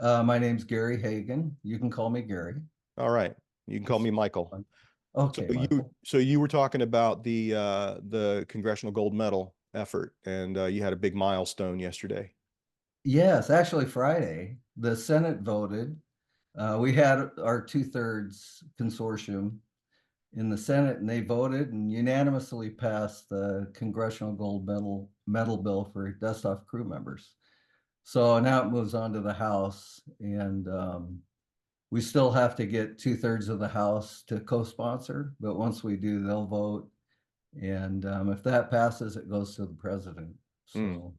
My name's Gary Hagen. You can call me Gary. All right. You can call It's me Michael. So okay, you Michael. so you were talking about the Congressional Gold Medal effort, and you had a big milestone yesterday. Yes, actually Friday, the Senate voted. We had our two-thirds consortium in the Senate, and they voted and unanimously passed the Congressional Gold Medal bill for Dustoff crew members. So now it moves on to the House, and we still have to get two-thirds of the House to co-sponsor. But once we do, they'll vote. And if that passes, it goes to the president. Hmm. So,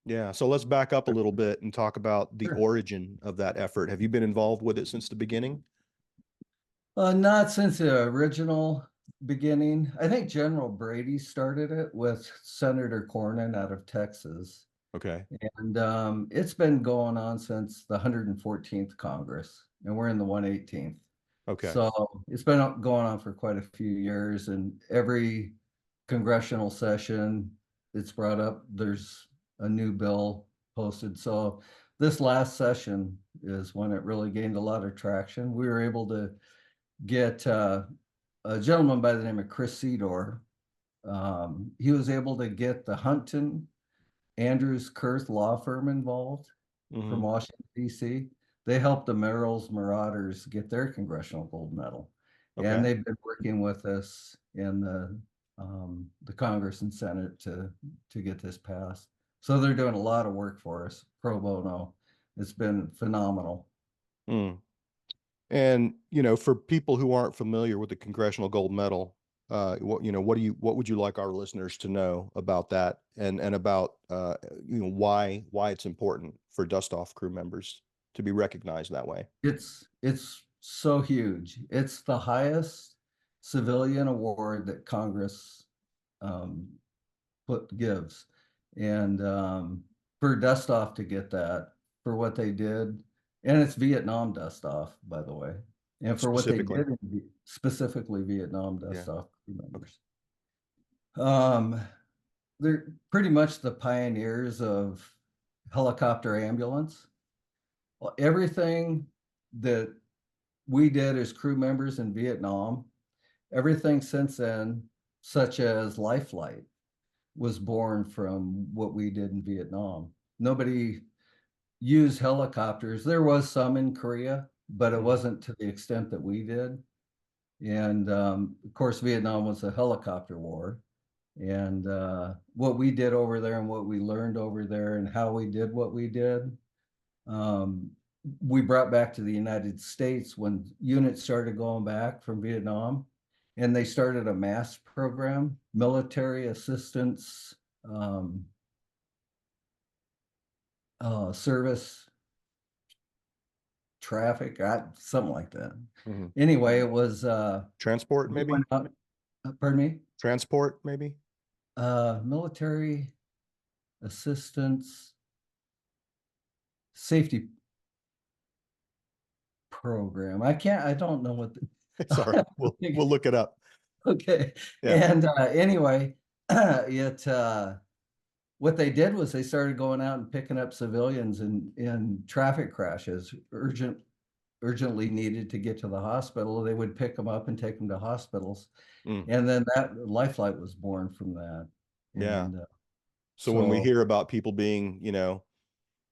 Yeah. So let's back up a little bit and talk about the sure. origin of that effort. Have you been involved with it since the beginning? Not since the original beginning. I think General Brady started it with Senator Cornyn out of Texas. Okay. And it's been going on since the 114th Congress, and we're in the 118th. Okay. So it's been going on for quite a few years, and every congressional session it's brought up, there's a new bill posted. So this last session is when it really gained a lot of traction. We were able to get a gentleman by the name of Chris Sedor. He was able to get the Hunton Andrews Kurth law firm involved from Hmm. Washington, D.C. They helped the Merrills Marauders get their Congressional Gold Medal. And Okay. they've been working with us in the Congress and Senate to get this passed. So they're doing a lot of work for us pro bono. It's been phenomenal. Mm. And for people who aren't familiar with the Congressional Gold Medal, what would you like our listeners to know about that, and about why it's important for dust off crew members to be recognized that way? It's so huge. It's the highest civilian award that Congress um, put gives, and for dust off to get that for what they did, and it's Vietnam dust off, by the way, and for what they Specifically. did specifically Vietnam dust Yeah. off crew Okay. members. Um, they're pretty much the pioneers of helicopter ambulance. Well, everything that we did as crew members in Vietnam, everything since then, such as Life Flight, was born from what we did in Vietnam. Nobody used helicopters. There was some in Korea, but it Mhm. wasn't to the extent that we did. And of course, Vietnam was a helicopter war. And what we did over there and what we learned over there and how we did what we did, um, we brought back to the United States when units started going back from Vietnam, and they started a mass program, military assistance um, service traffic, something like that. Mhm. Anyway, it was Transport, we went maybe. out, pardon me, Transport, maybe. military assistance safety program. I don't know what It's all right. We'll look it up. okay. Yeah. And anyway, it what they did was they started going out and picking up civilians in traffic crashes, urgently needed to get to the hospital. They would pick them up and take them to hospitals. Mm. And then that Lifeline was born from that. Yeah. And So when we so, hear about people being,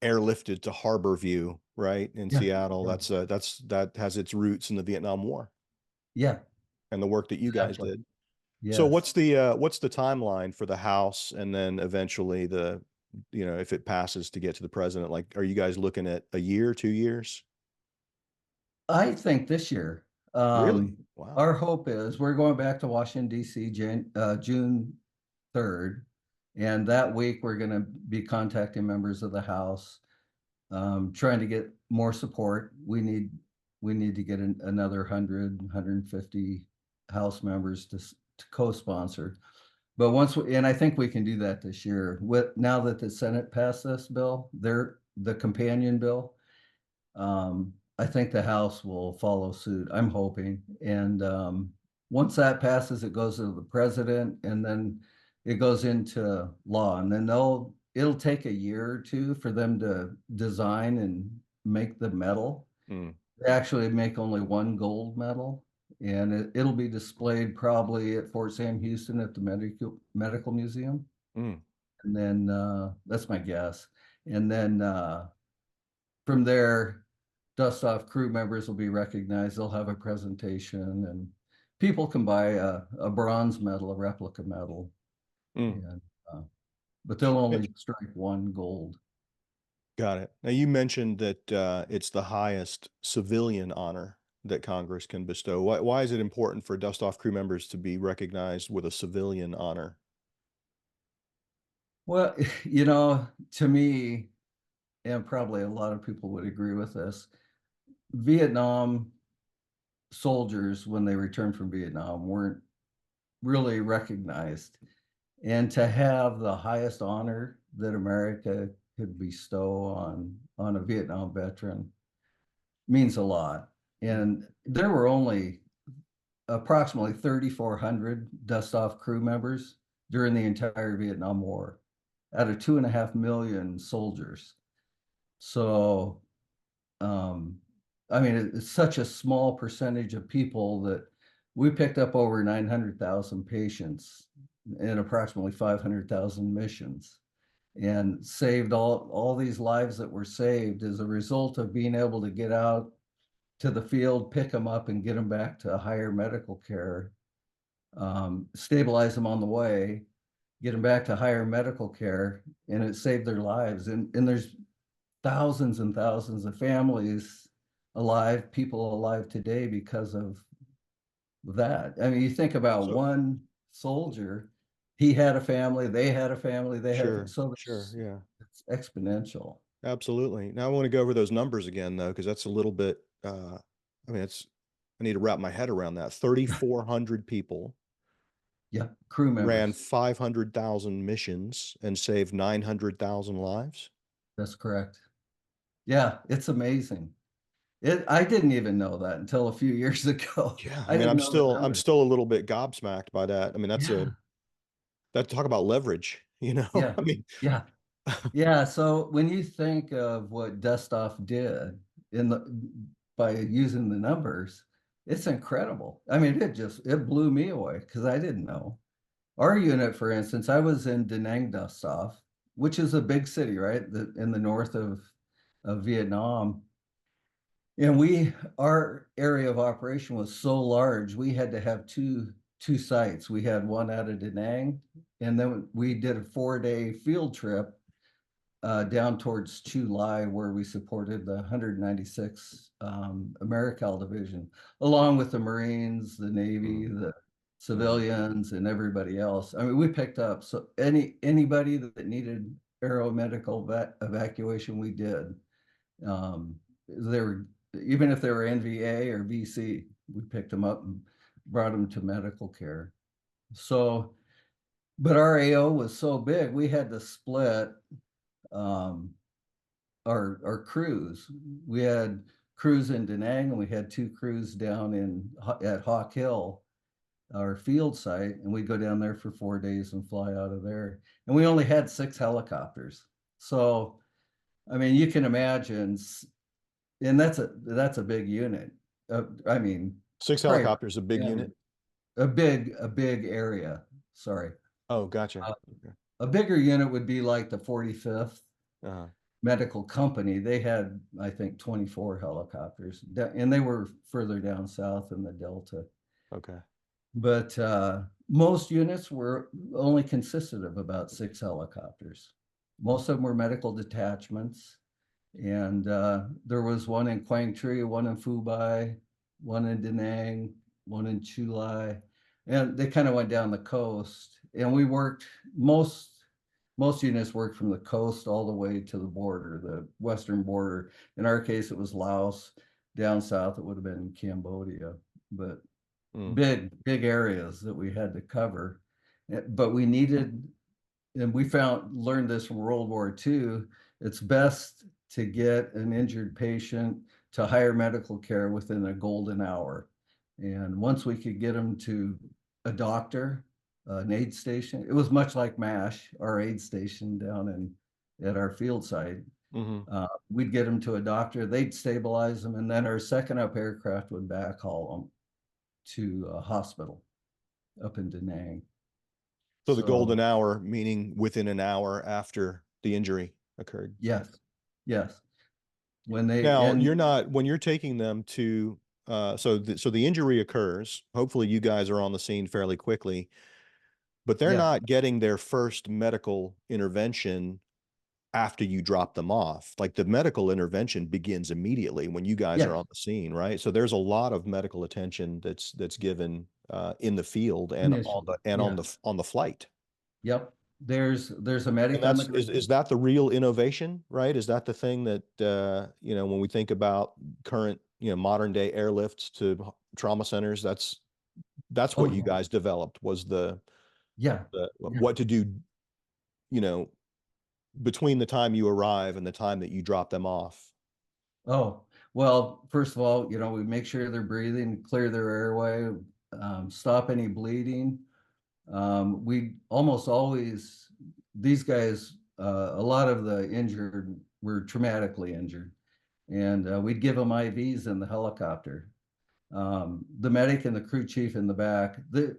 airlifted to Harbor View, right, in yeah, Seattle, right. that has its roots in the Vietnam War Yeah, and the work that you guys exactly. did. So Yes. what's the timeline for the House, and then eventually if it passes to get to the president? Like, are you guys looking at a year, 2 years? I think this year, Really? Wow. our hope is we're going back to Washington, D.C. June 3rd. And that week, we're going to be contacting members of the House, trying to get more support. We need to get another 150 House members to co-sponsor. But and I think we can do that this year. With now that the Senate passed this bill, the companion bill, I think the House will follow suit. I'm hoping. And once that passes, it goes to the president, and then it goes into law. And then it'll take a year or two for them to design and make the medal. Mm, They actually make only one gold medal, and it'll be displayed probably at Fort Sam Houston at the Medical Museum. mm. And then that's my guess. And then from there, Dustoff crew members will be recognized. They'll have a presentation, and people can buy a bronze medal, a replica medal, Mm. and but they'll only strike one gold. Got it. Now you mentioned that it's the highest civilian honor that Congress can bestow. Why is it important for Dustoff crew members to be recognized with a civilian honor? Well, to me, and probably a lot of people would agree with this, Vietnam soldiers, when they returned from Vietnam, weren't really recognized. And to have the highest honor that America could bestow on a Vietnam veteran means a lot. And there were only approximately 3,400 Dustoff crew members during the entire Vietnam War out of 2.5 million soldiers. So, I mean, it's such a small percentage of people that we picked up over 900,000 patients in approximately 500,000 missions, and saved all these lives that were saved as a result of being able to get out to the field, pick them up, and get them back to higher medical care, stabilize them on the way, get them back to higher medical care, and it saved their lives. And there's thousands and thousands of families alive, people alive today because of that. I mean, you think about So one soldier, he had a family, they had a family, they had, sure, so sure, yeah, it's exponential. absolutely. Now I want to go over those numbers again though, because that's a little bit. I mean, I need to wrap my head around that. 3,400 people Yeah, crew ran members. 500,000 missions and saved 900,000 lives. That's correct. Yeah, it's amazing. I didn't even know that until a few years ago. Yeah, I I mean, didn't know the I'm numbers. still a little bit gobsmacked by that. I mean, Yeah, that talk about leverage, you know? yeah, I mean, yeah, yeah. So when you think of what Dustoff did in the by using the numbers, it's incredible. I mean, it blew me away because I didn't know. Our unit, for instance, I was in Da Nang, Dustoff, which is a big city, right? In the north of Vietnam. And our area of operation was so large, we had to have two sites. We had one out of Da Nang, and then we did a 4-day field trip down towards Chu Lai, where we supported the 196 AmeriCal division, along with the Marines, the Navy, mm, the mm, civilians, and everybody else. I mean, we picked up so anybody that needed aeromedical evacuation, we did. They were, even if they were NVA or VC, we picked them up and brought them to medical care. So, but our AO was so big, we had to split um, our crews. We had crews in Da Nang, and we had two crews down at Hawk Hill, our field site, and we'd go down there for 4 days and fly out of there. And we only had 6 helicopters. So, I mean, you can imagine, and that's a big unit. I mean, Six probably helicopters, a big unit. a big area. Sorry, Oh, gotcha. uh, Okay. a bigger unit would be like the 45th Uh, Medical Company. They had, I think, 24 helicopters, and they were further down south in the Delta. okay. But most units were only consisted of about 6 helicopters. Most of them were medical detachments. And there was one in Quang Tri, one in Phu Bai, one in Da Nang, one in Chu Lai. And they kind of went down the coast. And we worked, most units worked from the coast all the way to the border, the western border. In our case, it was Laos. Down south, it would have been Cambodia. But Mm, big areas that we had to cover. But we needed, and we learned this from World War II, it's best to get an injured patient to higher medical care within a golden hour. And once we could get them to a doctor, an aid station, it was much like MASH, our aid station down at our field site. Mhm. We'd get them to a doctor, they'd stabilize them, and then our second up aircraft would backhaul them to a hospital up in Da Nang. So the So golden hour, meaning within an hour after the injury occurred. yes, yes. When they Now, and you're not, when you're taking them to, so the injury occurs. Hopefully, you guys are on the scene fairly quickly, but they're yeah, not getting their first medical intervention after you drop them off. Like the medical intervention begins immediately when you guys are yes, on the scene, right? So there's a lot of medical attention that's given in the field and initially, on yeah, the flight. yep. There's a And medic on the that's ground. is that the real innovation, right? Is that the thing that when we think about current, modern day airlifts to trauma centers, that's Oh what you yeah, guys developed was yeah, the yeah. what to do, you know, between the time you arrive and the time that you drop them off. Oh, well, first of all, we make sure they're breathing, clear their airway, stop any bleeding. We almost always, these guys, a lot of the injured were traumatically injured, and we'd give them IVs in the helicopter. The medic and the crew chief in the back.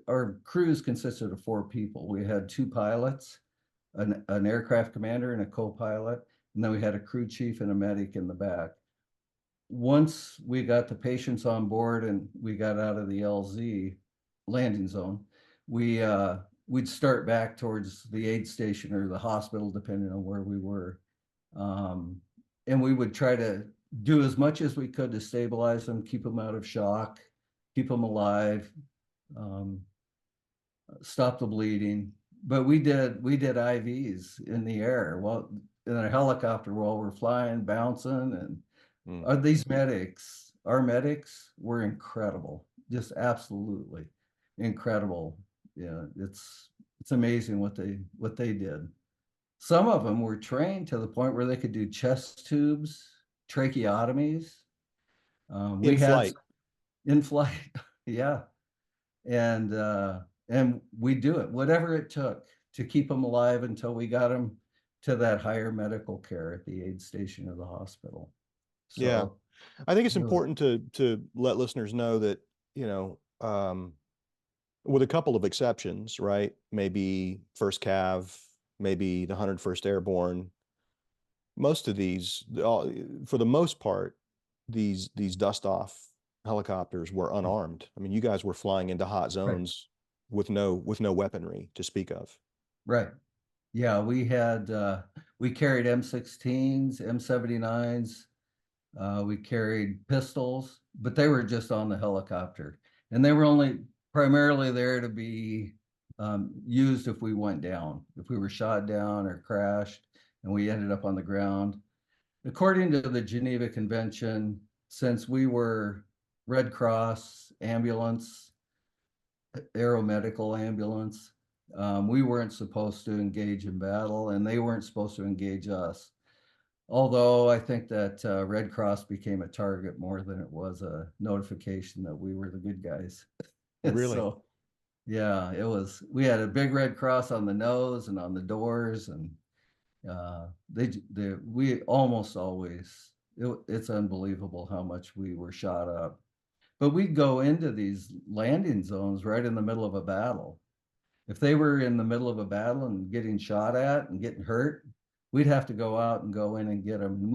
Our crews consisted of 4 people. We had 2 pilots, an aircraft commander, and a co-pilot, and then we had a crew chief and a medic in the back. Once we got the patients on board and we got out of the LZ landing zone, we'd start back towards the aid station or the hospital, depending on where we were. Um, and we would try to do as much as we could to stabilize them, keep them out of shock, keep them alive, um, stop the bleeding. But we did IVs in the air, well, in a helicopter while we're flying, bouncing, and Mm. these medics, our medics were incredible, just absolutely incredible. Yeah, it's amazing what they did. Some of them were trained to the point where they could do chest tubes, tracheotomies. We In had flight. in flight, yeah, and we do it, whatever it took to keep them alive until we got them to that higher medical care at the aid station of the hospital. Yeah. So I think it's it was important to let listeners know that, with a couple of exceptions, right? Maybe first Cav, maybe the 101st Airborne, most of these, for the most part, these Dustoff helicopters were unarmed. I mean, you guys were flying into hot right, zones with no weaponry to speak of. right. Yeah, we carried M16s, M79s, we carried pistols, but they were just on the helicopter. And they were only primarily there to be used if we went down, if we were shot down or crashed and we ended up on the ground. According to the Geneva Convention, since we were Red Cross ambulance, aeromedical ambulance, we weren't supposed to engage in battle and they weren't supposed to engage us. Although I think that Red Cross became a target more than it was a notification that we were the good guys. Really? So yeah, we had a big Red Cross on the nose and on the doors, and we almost always, it's unbelievable how much we were shot up. But we'd go into these landing zones right in the middle of a battle. If they were in the middle of a battle and getting shot at and getting hurt, we'd have to go out and go in and get them.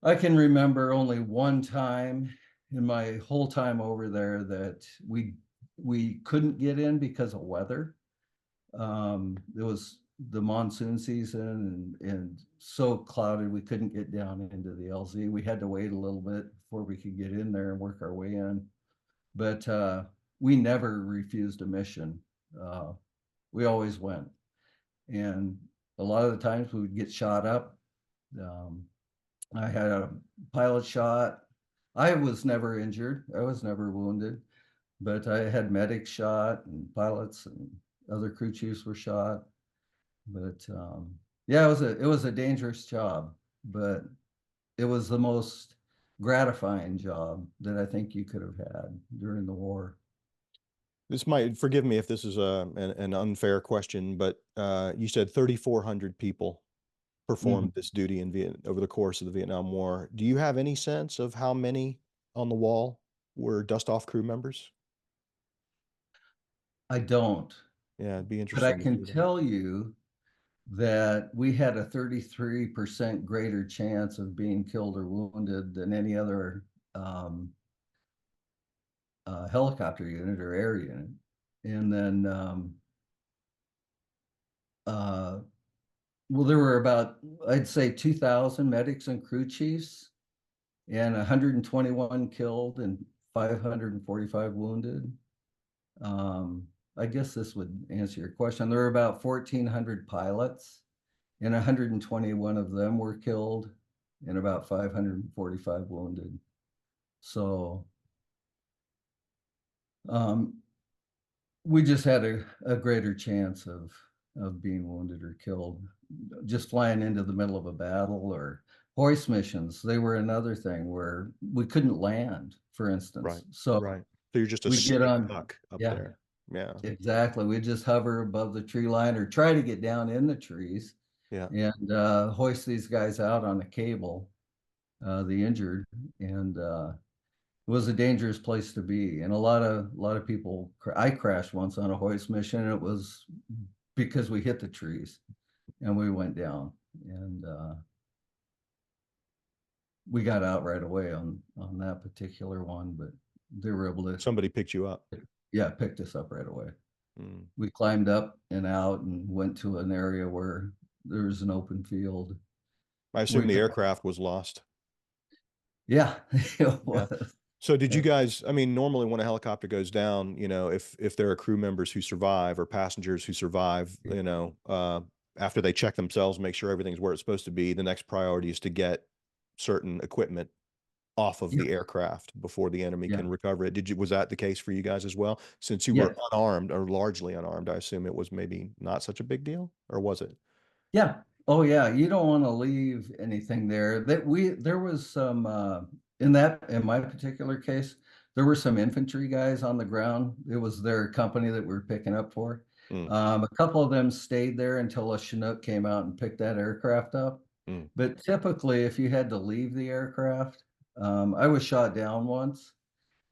I can remember only one time in my whole time over there that we couldn't get in because of weather. It was the monsoon season and so clouded we couldn't get down into the LZ. We had to wait a little bit before we could get in there and work our way in. But we never refused a mission. Uh, we always went. And a lot of the times we would get shot up. Um, I had a pilot shot. I was never injured. I was never wounded, but I had medics shot and pilots and other crew chiefs were shot. But yeah, it was a dangerous job, but it was the most gratifying job that I think you could have had during the war. This might, forgive me if this is an unfair question, but you said 3,400 people performed this duty in over the course of the Vietnam War. Do you have any sense of how many on the wall were Dustoff crew members? I don't, Yeah, it'd be but I interesting to can see that. tell you that we had a 33% greater chance of being killed or wounded than any other um, helicopter unit or air unit. And then, well, there were about, I'd say 2,000 medics and crew chiefs and 121 killed and 545 wounded. I guess this would answer your question. There were about 1,400 pilots, and 121 of them were killed, and about 545 wounded. So um, we just had a greater chance of being wounded or killed. Just flying into the middle of a battle or hoist missions, they were another thing where we couldn't land, for instance. Right, So right. So you're just a we'd get sitting on, duck up yeah, there. Yeah, exactly. We just hover above the tree line or try to get down in the trees yeah. and hoist these guys out on a cable, the injured, and it was a dangerous place to be. And a lot of people. I crashed once on a hoist mission, and it was because we hit the trees and we went down, and we got out right away on that particular one. But they were able to, Somebody picked you up. yeah, picked us up right away. Mm. We climbed up and out and went to an area where there was an open field. I We assume the took, aircraft was lost. yeah, it Yeah. was. So did you guys, I mean, normally when a helicopter goes down, if there are crew members who survive or passengers who survive, after they check themselves, make sure everything's where it's supposed to be, the next priority is to get certain equipment off of Yeah, the aircraft before the enemy yeah, can recover it. Was that the case for you guys as well? Since you were yes. unarmed or largely unarmed, I assume it was maybe not such a big deal, or was it? Yeah. Oh yeah. You don't want to leave anything there. There was some in my particular case, there were some infantry guys on the ground. It was their company that we were picking up for. Mm, A couple of them stayed there until a Chinook came out and picked that aircraft up. mm. But typically, if you had to leave the aircraft, I was shot down once,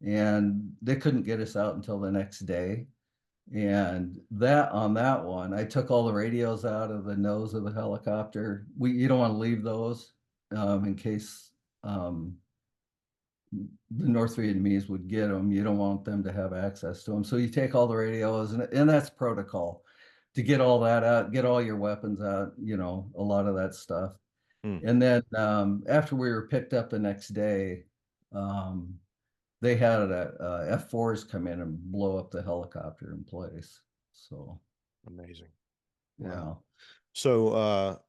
and they couldn't get us out until the next day. And that on that one, I took all the radios out of the nose of the helicopter. You don't want to leave those in case the North Vietnamese would get them. You don't want them to have access to them. So you take all the radios, and that's protocol to get all that out, get all your weapons out, a lot of that stuff. Mm. And then after we were picked up the next day, um, they had F4s come in and blow up the helicopter in place. So, Amazing. Wow. yeah. So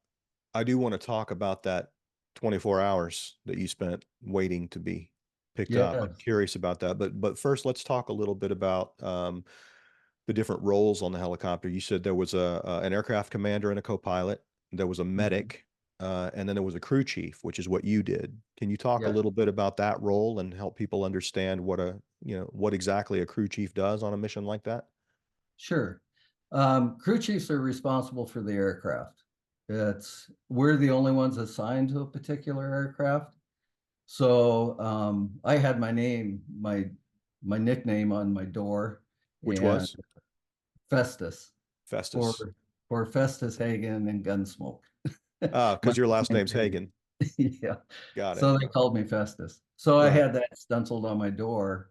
I do want to talk about that 24 hours that you spent waiting to be picked up. I'm Yes. curious about that. But first, let's talk a little bit about the different roles on the helicopter. You said there was an aircraft commander and a co-pilot. There was a Mhm. medic, and then there was a crew chief, which is what you did. Can you talk a Yeah, little bit about that role and help people understand what exactly a crew chief does on a mission like that? sure. Crew chiefs are responsible for the aircraft. We're the only ones assigned to a particular aircraft. So I had my nickname on my door, Which and was Festus for Festus. for Festus Hagen and Gunsmoke. Ah, My because your last name's name's Hagen. Hagen. Yeah. Got it. So they called me Festus. So I Right. had that stenciled on my door.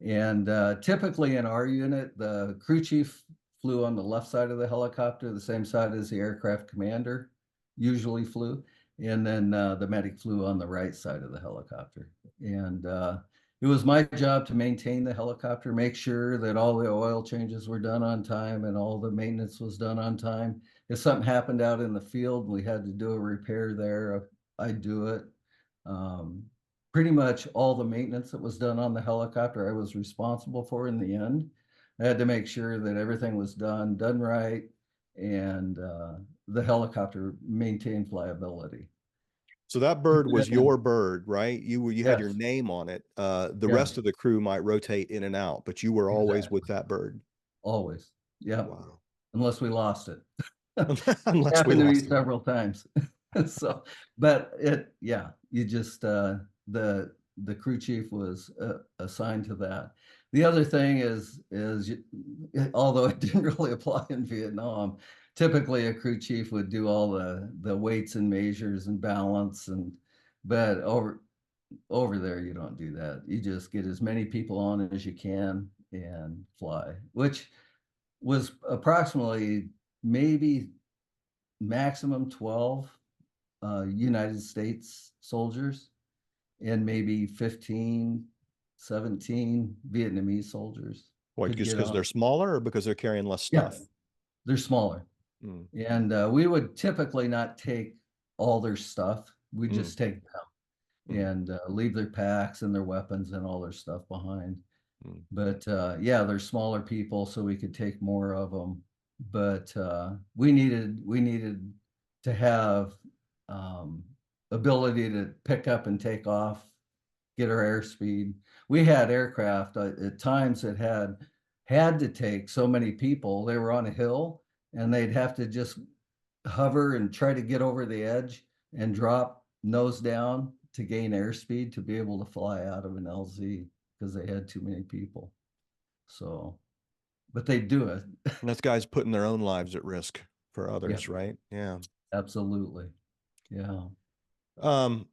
And typically in our unit, the crew chief flew on the left side of the helicopter, the same side as the aircraft commander usually flew. And then the medic flew on the right side of the helicopter. And it was my job to maintain the helicopter, make sure that all the oil changes were done on time and all the maintenance was done on time. If something happened out in the field, we had to do a repair there, I'd do it. Um, Pretty much all the maintenance that was done on the helicopter, I was responsible for in the end. I had to make sure that everything was done right, and the helicopter maintained flyability. So that bird was And your bird, right? You had your yes, name on it. The yeah, rest of the crew might rotate in and out, but you were always with exactly. that bird. Always. Yep. Wow. Unless we lost it. Unless we Happened to me lost it. several times. So, but yeah, you just, the crew chief was assigned to that. The other thing although it didn't really apply in Vietnam, typically a crew chief would do all the weights and measures and balance but over there you don't do that. You just get as many people on as you can and fly, which was approximately maybe maximum 12 United States soldiers and maybe 15, 17 Vietnamese soldiers Like could just get because on. they're smaller or because they're carrying less Yeah, stuff? they're smaller. Mm, And we would typically not take all their stuff. We mm, just take them mm, and leave their packs and their weapons and all their stuff behind. mm. But yeah, they're smaller people, so we could take more of them. But we needed to have um, ability to pick up and take off, get our airspeed. We had aircraft at times that had to take so many people. They were on a hill, and they'd have to just hover and try to get over the edge and drop nose down to gain airspeed to be able to fly out of an LZ because they had too many people. So, but they do it. And that's guys putting their own lives at risk for Yeah, others, right? Yeah. absolutely. Yeah. Um,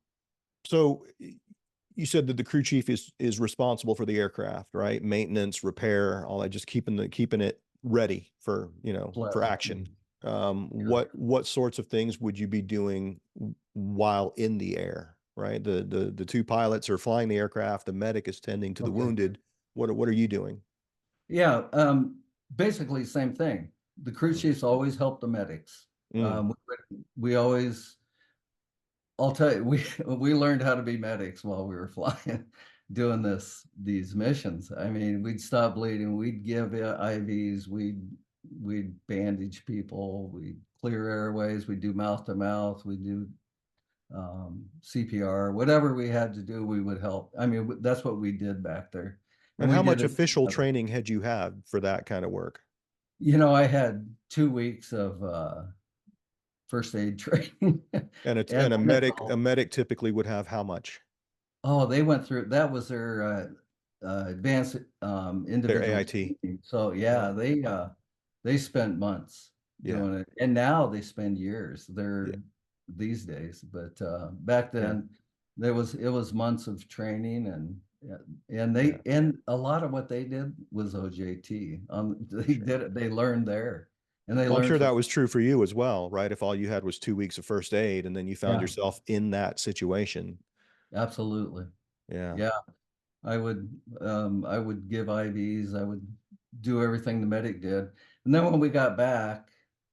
so you said that the crew chief is responsible for the aircraft, right? Maintenance, repair, all that, just keeping it ready for, for Flight. action. Yeah. What sorts of things would you be doing while in the air, right? The two pilots are flying the aircraft, the medic is tending to the Okay. wounded. What are you doing? Yeah. Basically same thing. The crew Mm, chiefs always help the medics. mm, We always I'll tell you, we learned how to be medics while we were flying, doing these missions. I mean, we'd stop bleeding, we'd give IVs, we'd bandage people, we'd clear airways, we'd do mouth to mouth, we'd do CPR, whatever we had to do, we would help. I mean, that's what we did back there, and And we how did much it official together. training had you had for that kind of work? I had 2 weeks of first aid training, and And then it's a all. medic typically would have how much? Oh, they went through that was their advanced Their individual AIT. training. So Yeah. yeah, they spent months Yeah. doing it. And now they spend years. Yeah. They're these days. But back Yeah. then it was months of training and Yeah. a lot of what they did was OJT. They Sure. did it, they learned there. And they Well, I'm learned sure from that was true for you as well, right? If all you had was 2 weeks of first aid and then you found yeah, yourself in that situation. absolutely. Yeah. Yeah. I would give IVs, I would do everything the medic did. And then when we got back,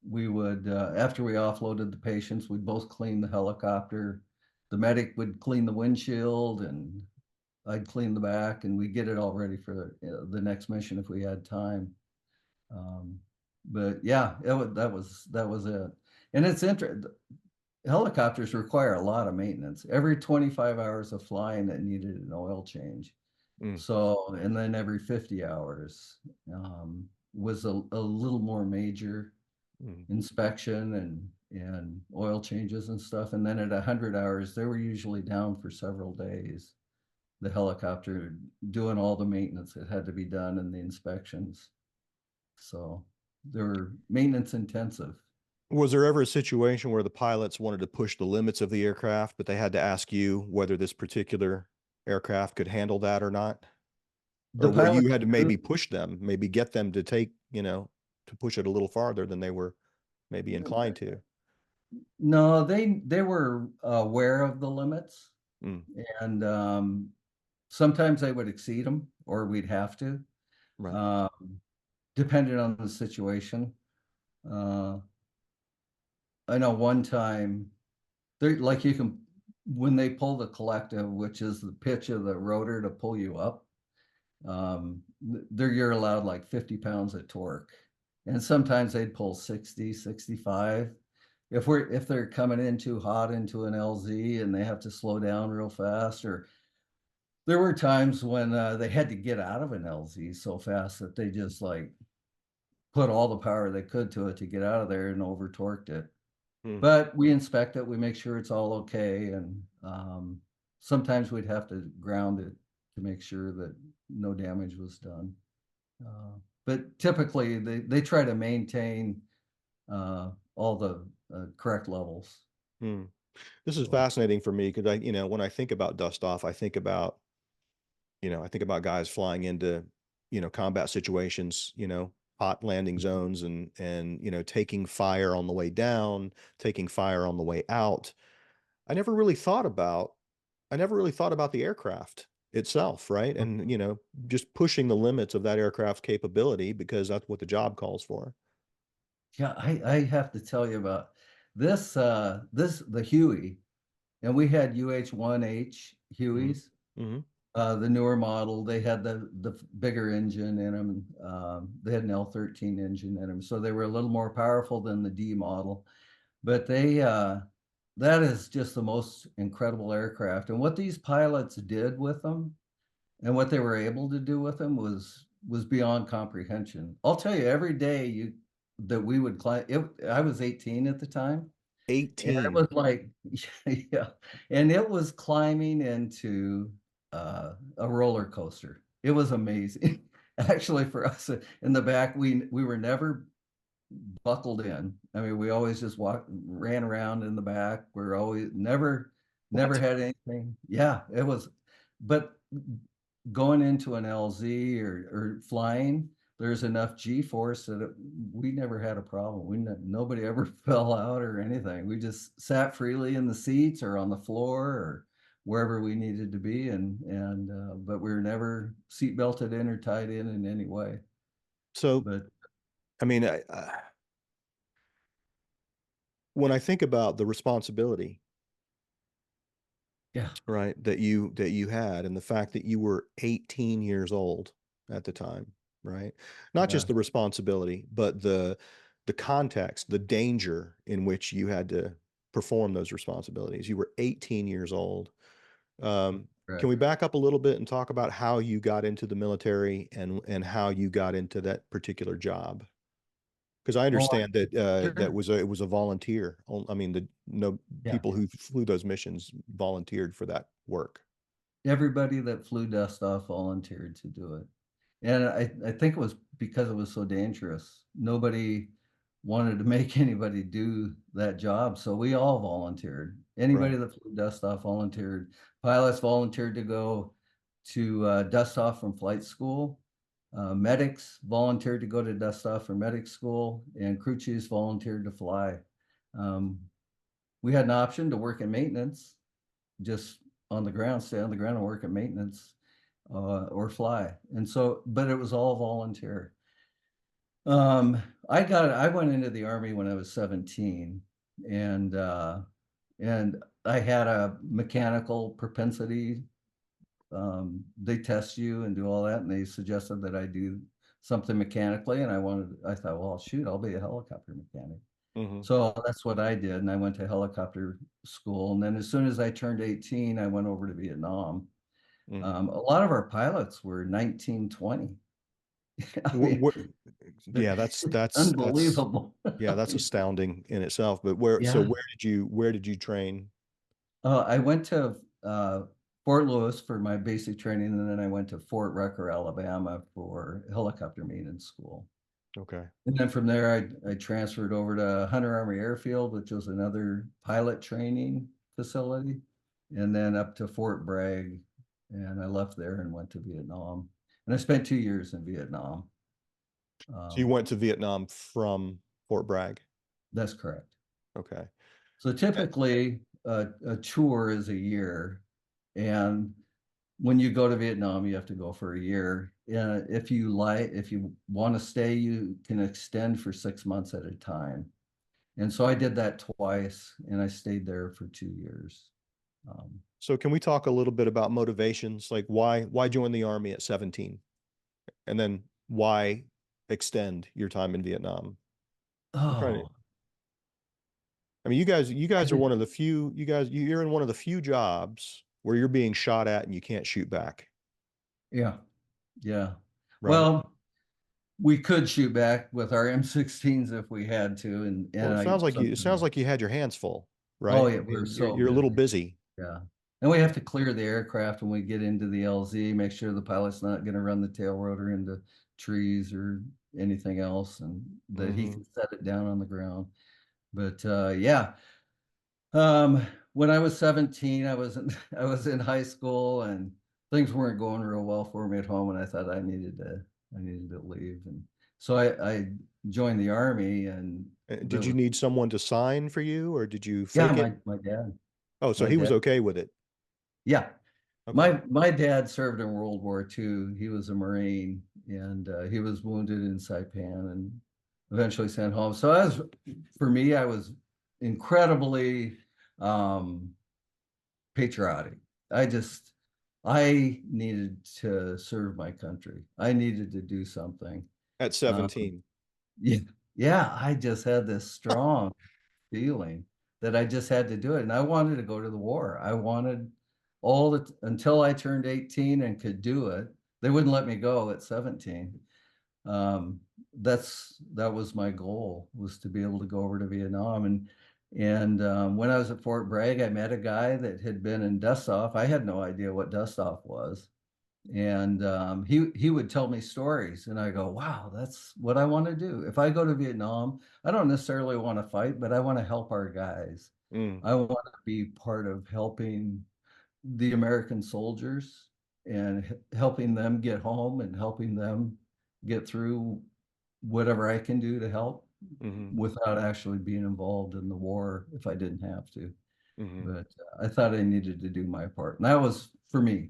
we would after we offloaded the patients, we'd both clean the helicopter. The medic would clean the windshield and I'd clean the back and we'd get it all ready for the next mission if we had time. Um, but yeah, that was it. And it's interesting. Helicopters require a lot of maintenance. Every 25 hours of flying, it needed an oil change. Mm, So, and then every 50 hours was a little more major mm. inspection and oil changes and stuff. And then at 100 hours, they were usually down for several days. The helicopter doing all the maintenance that had to be done and the inspections. So they were maintenance intensive. Was there ever a situation where the pilots wanted to push the limits of the aircraft, but they had to ask you whether this particular aircraft could handle that or not? The Or where pilot you had to maybe crew, push them, maybe get them to take, to push it a little farther than they were maybe inclined to. no, they were aware of the limits, Mm, and sometimes they would exceed them, or we'd have to, right. um, depending on the situation. Uh, I know one time, they like you can when they pull the collective, which is the pitch of the rotor to pull you up. You're allowed like 50 pounds of torque, and sometimes they'd pull 60, 65. If they're coming in too hot into an LZ and they have to slow down real fast, or there were times when they had to get out of an LZ so fast that they just like put all the power they could to it to get out of there and over torqued it. Hmm. But we inspect it, we make sure it's all okay, and sometimes we'd have to ground it to make sure that no damage was done. Uh, but typically, they try to maintain all the correct levels. Hmm. This is So, fascinating for me because when I think about dust off, I think about guys flying into, combat situations, hot landing zones and, taking fire on the way down, taking fire on the way out. I never really thought about, I never really thought about the aircraft itself, right? And, just pushing the limits of that aircraft's capability because that's what the job calls for. yeah, I have to tell you about this, the Huey, and we had UH-1H Hmm. Hueys. Hmm. The newer model, they had the bigger engine in them. They had an L13 engine in them, so they were a little more powerful than the D model. But that is just the most incredible aircraft. And what these pilots did with them, and what they were able to do with them was beyond comprehension. I'll tell you, every day that we would climb, I was 18 at the time, and it 18. was like, yeah, and it was climbing into a roller coaster. It was amazing. Actually, for us in the back, we were never buckled in. I mean, we always just ran around in the back. We're always never What? had anything. Yeah, it was, but going into an LZ or flying, there's enough G force that we never had a problem. Nobody ever fell out or anything. We just sat freely in the seats or on the floor or wherever we needed to be, and but we were never seat belted in or tied in any way. So, But I mean, when I think about the responsibility, yeah, right, that you had and the fact that you were 18 years old at the time, right? Not yeah, just the responsibility, but the context, the danger in which you had to perform those responsibilities. You were 18 years old. Can we correct. back up a little bit and talk about how you got into the military and how you got into that particular job? Because I Oh, understand that sure. it was a volunteer. I mean, the no Yeah. people who flew those missions volunteered for that work. Everybody that flew dust off volunteered to do it. And I think it was because it was so dangerous. Nobody wanted to make anybody do that job. So we all volunteered. Anybody Right. that flew dust off volunteered. Pilots volunteered to go to dust off from flight school. Medics volunteered to go to dust off from medic school, and crew chiefs volunteered to fly. Um, we had an option to work in maintenance, just on the ground, stay on the ground and work at maintenance, or fly. And so, but it was all volunteer. Um, I went into the Army when I was 17, and and I had a mechanical propensity. They test you and do all that, and they suggested that I do something mechanically, and I thought, well, shoot, I'll be a helicopter mechanic. Hmm. So that's what I did, and I went to helicopter school. And then as soon as I turned 18, I went over to Vietnam. Hmm. A lot of our pilots were 19, 20. I mean, they're Yeah, that's unbelievable. yeah, that's astounding in itself. But where so Yeah. where did you train? I went to Fort Lewis for my basic training, and then I went to Fort Rucker, Alabama for helicopter maintenance school. Okay. And then from there, I transferred over to Hunter Army Airfield, which was another pilot training facility, and then up to Fort Bragg. And I left there and went to Vietnam. And I spent 2 years in Vietnam. So you Um, went to Vietnam from Fort Bragg. that's correct. Okay. So typically, a tour is a year. And when you go to Vietnam, you have to go for a year. If you want to stay, you can extend for 6 months at a time. And so I did that twice, and I stayed there for 2 years. Um, So can we talk a little bit about motivations? Like why join the army at 17? And then why extend your time in Vietnam? I'm trying to oh, I mean you I guys are did. one of the few you're in one of the few jobs where you're being shot at and you can't shoot back, Yeah, yeah. right? Well, we could shoot back with our M16s if we had to, Well, and it I sounds like sometimes. you had your hands full, Oh right? yeah, I we're mean, so you're a little busy. busy. Yeah. And we have to clear the aircraft when we get into the LZ, make sure the pilot's not going to run the tail rotor into trees or anything else, and that he Hmm. can set it down on the ground. But yeah, when I was 17, I was in I was in high school and things weren't going real well for me at home, and I thought I needed to leave. And so I joined the army, and Did that you was, need someone to sign for you, or did you yeah, fake it? my dad. Oh, so My he was dad. okay with it. Yeah. Okay. My dad served in World War II. He was a Marine, and he was wounded in Saipan and eventually sent home. So for me, I was incredibly um, patriotic. I just, I needed to serve my country. I needed to do something. At Um, 17. yeah, yeah. I just had this strong feeling that I just had to do it. And I wanted to go to the war. I wanted until I turned 18 and could do it. They wouldn't let me go at 17. Um, that was my goal, was to be able to go over to Vietnam. And when I was at Fort Bragg, I met a guy that had been in Dustoff. I had no idea what Dustoff was. And he would tell me stories, and I go, wow, that's what I want to do. If I go to Vietnam, I don't necessarily want to fight, but I want to help our guys. Mm, I want to be part of helping the American soldiers and helping them get home and helping them get through whatever I can do to help hmm without actually being involved in the war if I didn't have to. hmm But I thought I needed to do my part, and that was for me.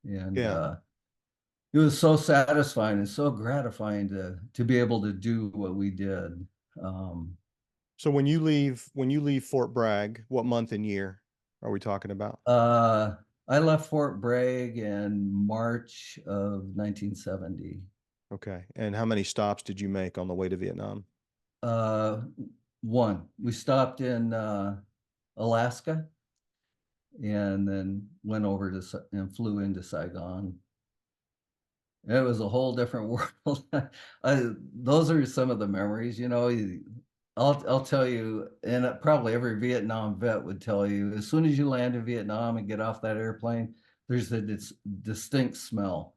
And Yeah. it was so satisfying and so gratifying to be able to do what we did. Um, So when you leave Fort Bragg, what month and year are we talking about? uh, I left Fort Bragg in March of 1970. Okay. And how many stops did you make on the way to Vietnam? Uh, One, we stopped in Alaska and then went over and flew into Saigon. It was a whole different world. Those are some of the memories, you know. I'll tell you, and probably every Vietnam vet would tell you, as soon as you land in Vietnam and get off that airplane, there's a distinct smell.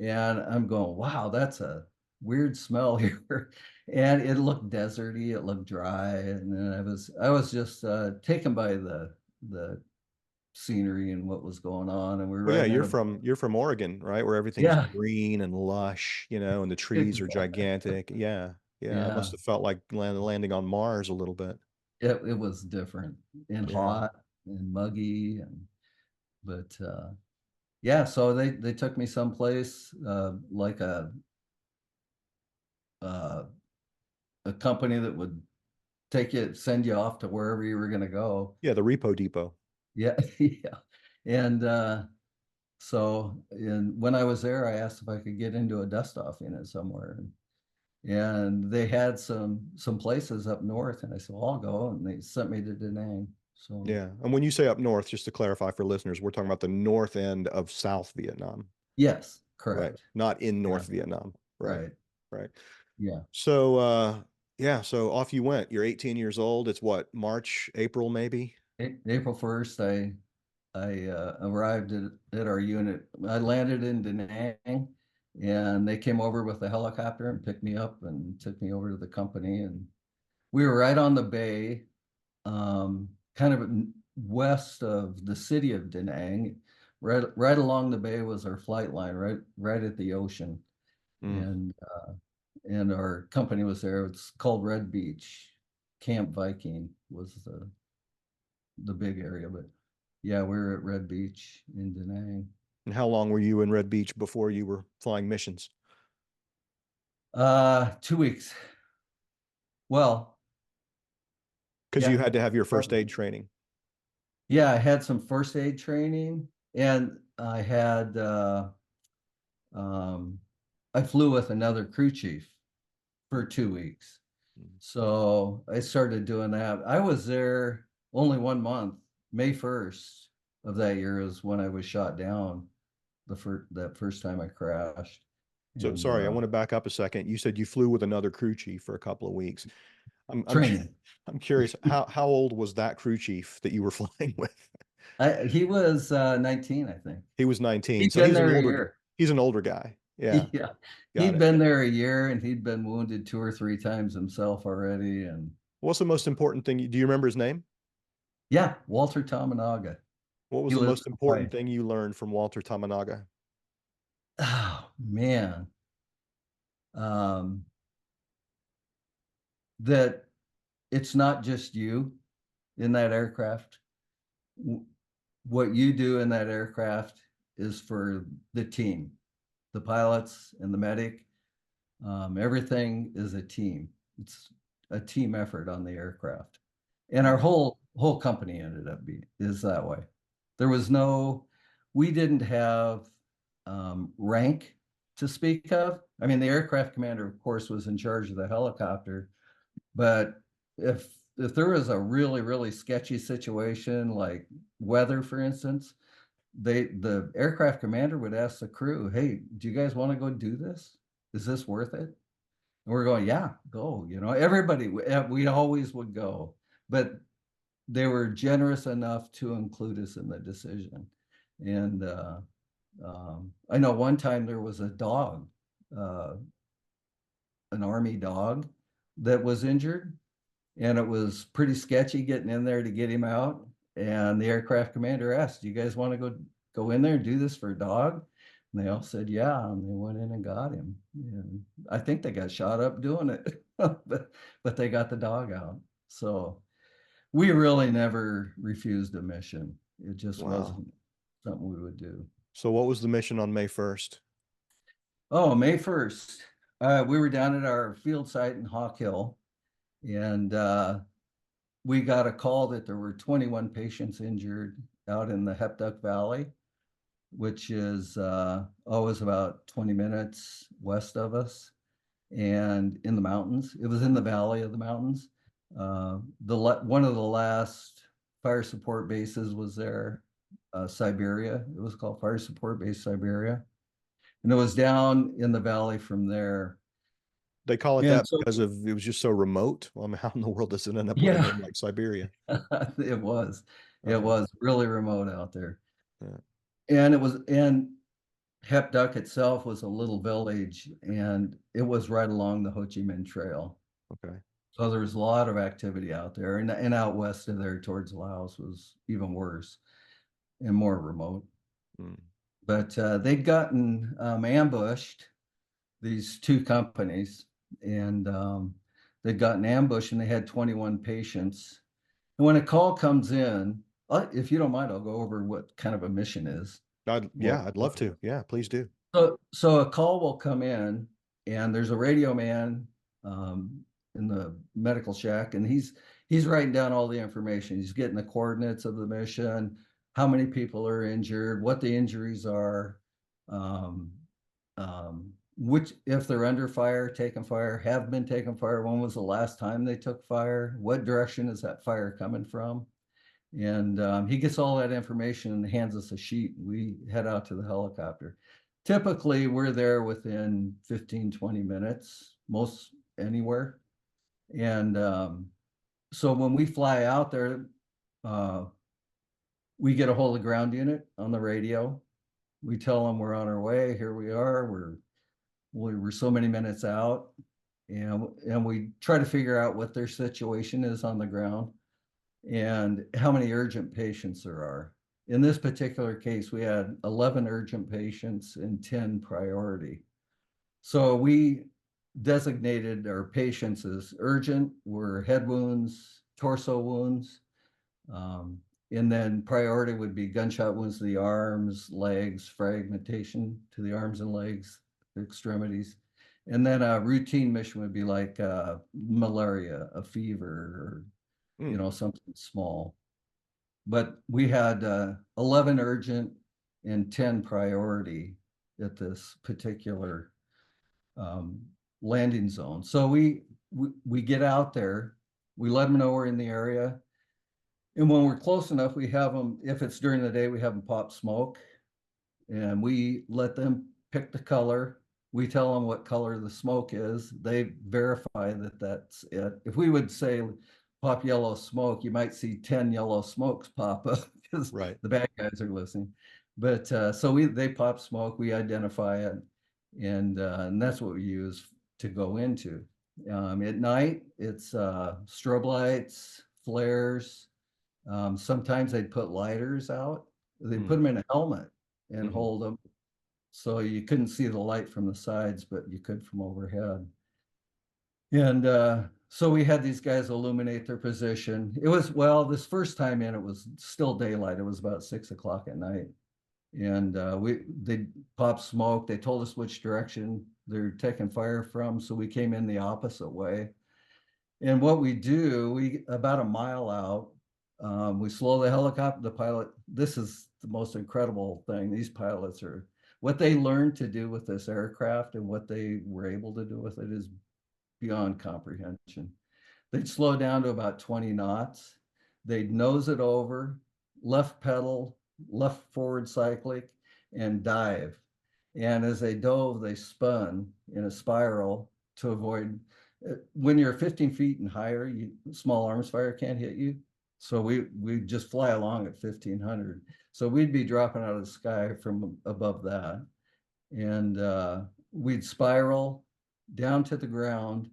And I'm going, wow, that's a weird smell here. And it looked deserty, it looked dry, and then I was just taken by the scenery and what was going on. And we were Well, yeah, riding in a, you're from Oregon, right? Where everything's yeah, green and lush, and the trees are gigantic. Yeah. Yeah. It must yeah. have felt like landing on Mars a little bit. It was different and Yeah. hot and muggy, and but yeah, so they took me someplace like uh, a company that would send you off to wherever you were going to go. Yeah, the repo depot. Yeah, yeah. And and when I was there, I asked if I could get into a dust off unit somewhere, and they had some places up north, and I said, well, I'll go, and they sent me to Da Nang. So Yeah. And when you say up north, just to clarify for listeners, we're talking about the north end of South Vietnam, yes, right? correct. Not in Yeah, North Vietnam. Right. right. Right. Yeah. So, yeah, so off you went. You're 18 years old. It's what, March, April, maybe? April 1st, I arrived at our unit. I landed in Da Nang, and they came over with a helicopter and picked me up and took me over to the company. And we were right on the bay, kind of west of the city of Da Nang. Right along the bay was our flight line, right at the ocean. Mm. And our company was there. It's called Red Beach. Camp Viking was the big area, but yeah, we were at Red Beach in Da Nang. And how long were you in Red Beach before you were flying missions? 2 weeks. Well, Because you yeah, had to have your first probably. aid training. Yeah, I had some first aid training, and um, I flew with another crew chief for 2 weeks. Mm. So I started doing that. I was there only 1 month. May 1st of that year is when I was shot down that first time I crashed. So and sorry, I want to back up a second. You said you flew with another crew chief for a couple of weeks. I'm training. I'm curious, how old was that crew chief that you were flying with? He was 19, I think. He was 19. He'd So been there a year. he's an older guy. Yeah, Yeah, got he'd it. been there a year, and he'd been wounded 2 or 3 times himself already. And What's the most important thing? Do you remember his name? yeah, Walter Tominaga. What was He the lives most in important Hawaii. thing you learned from Walter Tamanaga? Oh man, um, that it's not just you in that aircraft. What you do in that aircraft is for the team, the pilots and the medic. Everything is a team. It's a team effort on the aircraft, and our Mm. whole company ended up being is that way. There was no, we didn't have rank to speak of. I mean, the aircraft commander, of course, was in charge of the helicopter, but if there was a really sketchy situation like weather, for instance, the aircraft commander would ask the crew, "Hey, do you guys want to go do this? Is this worth it?" And we're going, "Yeah, go." Everybody, we always would go, but they were generous enough to include us in the decision. And I know one time there was a dog, uh, an army dog, that was injured, and it was pretty sketchy getting in there to get him out. And the aircraft commander asked, "Do you guys want to go in there and do this for a dog?" And they all said, "Yeah," and they went in and got him. And I think they got shot up doing it, but they got the dog out. So we really never refused a mission. It just Wow. wasn't something we would do. So what was the mission on May 1st? Oh, May 1st, we were down at our field site in Hawk Hill, and we got a call that there were 21 patients injured out in the Hepduck Valley, which is always about 20 minutes west of us and in the mountains. It was in the valley of the mountains. One of the last fire support bases was there, Siberia. It was called Fire Support Base Siberia, and it was down in the valley from there. They call it And that so, because of it was just so remote. Well, I mean, how in the world does it end up with a yeah, name like Siberia? it was. It Uh, was really remote out there, yeah, and Hepduck itself was a little village, and it was right along the Ho Chi Minh Trail. okay. So there was a lot of activity out there, and out west of there towards Laos was even worse and more remote. Mm. But they'd gotten ambushed, these two companies, and they'd gotten ambushed, and they had 21 patients. And when a call comes in, if you don't mind, I'll go over what kind of a mission is. What, I'd love to. Yeah, please do. so a call will come in, and there's a radio man in the medical shack, and he's writing down all the information. He's getting the coordinates of the mission, how many people are injured, what the injuries are, um, which if they're under fire, taking fire, have been taking fire, when was the last time they took fire, what direction is that fire coming from? And he gets all that information and hands us a sheet. We head out to the helicopter. Typically, we're there within 15, 20 minutes, most anywhere. And so when we fly out there, uh, we get a hold of the ground unit on the radio. We tell them we're on our way. Here we are. We're so many minutes out, and we try to figure out what their situation is on the ground and how many urgent patients there are. In this particular case, we had 11 urgent patients and 10 priority. So we designated our patients as urgent were head wounds, torso wounds, um, and then priority would be gunshot wounds to the arms, legs, fragmentation to the arms and legs, the extremities. And then a routine mission would be like malaria, a fever, or Mm. something small. But we had 11 urgent and 10 priority at this particular um, landing zone. So we get out there, we let them know we're in the area, and when we're close enough, we have them. If it's during the day, we have them pop smoke, and we let them pick the color. We tell them what color the smoke is. They verify that that's it. If we would say pop yellow smoke, you might see 10 yellow smokes pop up because Right. the bad guys are listening. But so they pop smoke, we identify it, and that's what we use to go into. At night, it's strobe lights, flares. Sometimes they'd put lighters out. They put them in a helmet and Mm-hmm. hold them so you couldn't see the light from the sides, but you could from overhead. And so we had these guys illuminate their position. It was, well, this first time in, it was still daylight. It was about 6 o'clock at night. And they popped smoke. They told us which direction they're taking fire from. So we came in the opposite way. And what we do, we about a mile out, we slow the helicopter. The pilot, this is the most incredible thing. These pilots are, what they learned to do with this aircraft and what they were able to do with it is beyond comprehension. They'd slow down to about 20 knots. They'd nose it over, left pedal, left forward cyclic, and dive. And as they dove, they spun in a spiral to avoid, when you're 15 feet and higher, small arms fire can't hit you. So we just fly along at 1500. So we'd be dropping out of the sky from above that. And we'd spiral down to the ground,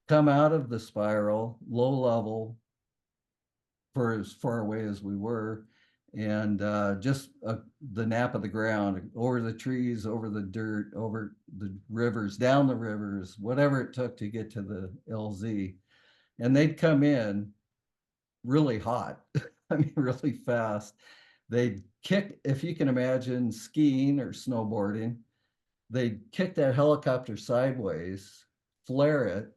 come out of the spiral, low level, for as far away as we were, and just the nap of the ground, over the trees, over the dirt, over the rivers, down the rivers, whatever it took to get to the LZ. And they'd come in really hot, I mean, really fast. They'd kick, if you can imagine skiing or snowboarding, they'd kick that helicopter sideways, flare it,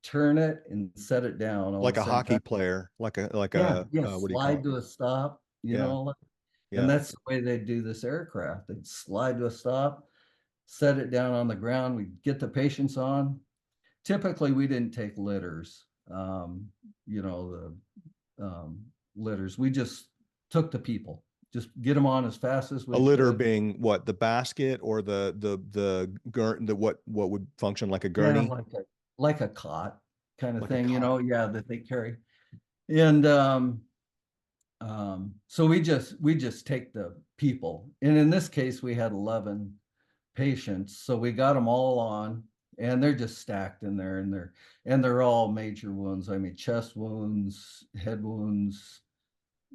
turn it, and set it down all Like the a same hockey time. player, like Yeah, a yeah, what do you call slide it? to a stop, Yeah. and Yeah. that's the way they do this aircraft. They'd slide to a stop, set it down on the ground. We'd get the patients on. Typically, we didn't take litters, the litters. We just took the people, just get them on as fast as A we litter could. being what, the basket or the what would function like a Yeah, gurney? like a cot kind of Like a thing, cot. yeah, that they carry. And so we just take the people, and in this case we had 11 patients, so we got them all on, and they're just stacked in there, and they're all major wounds. I mean, chest wounds, head wounds,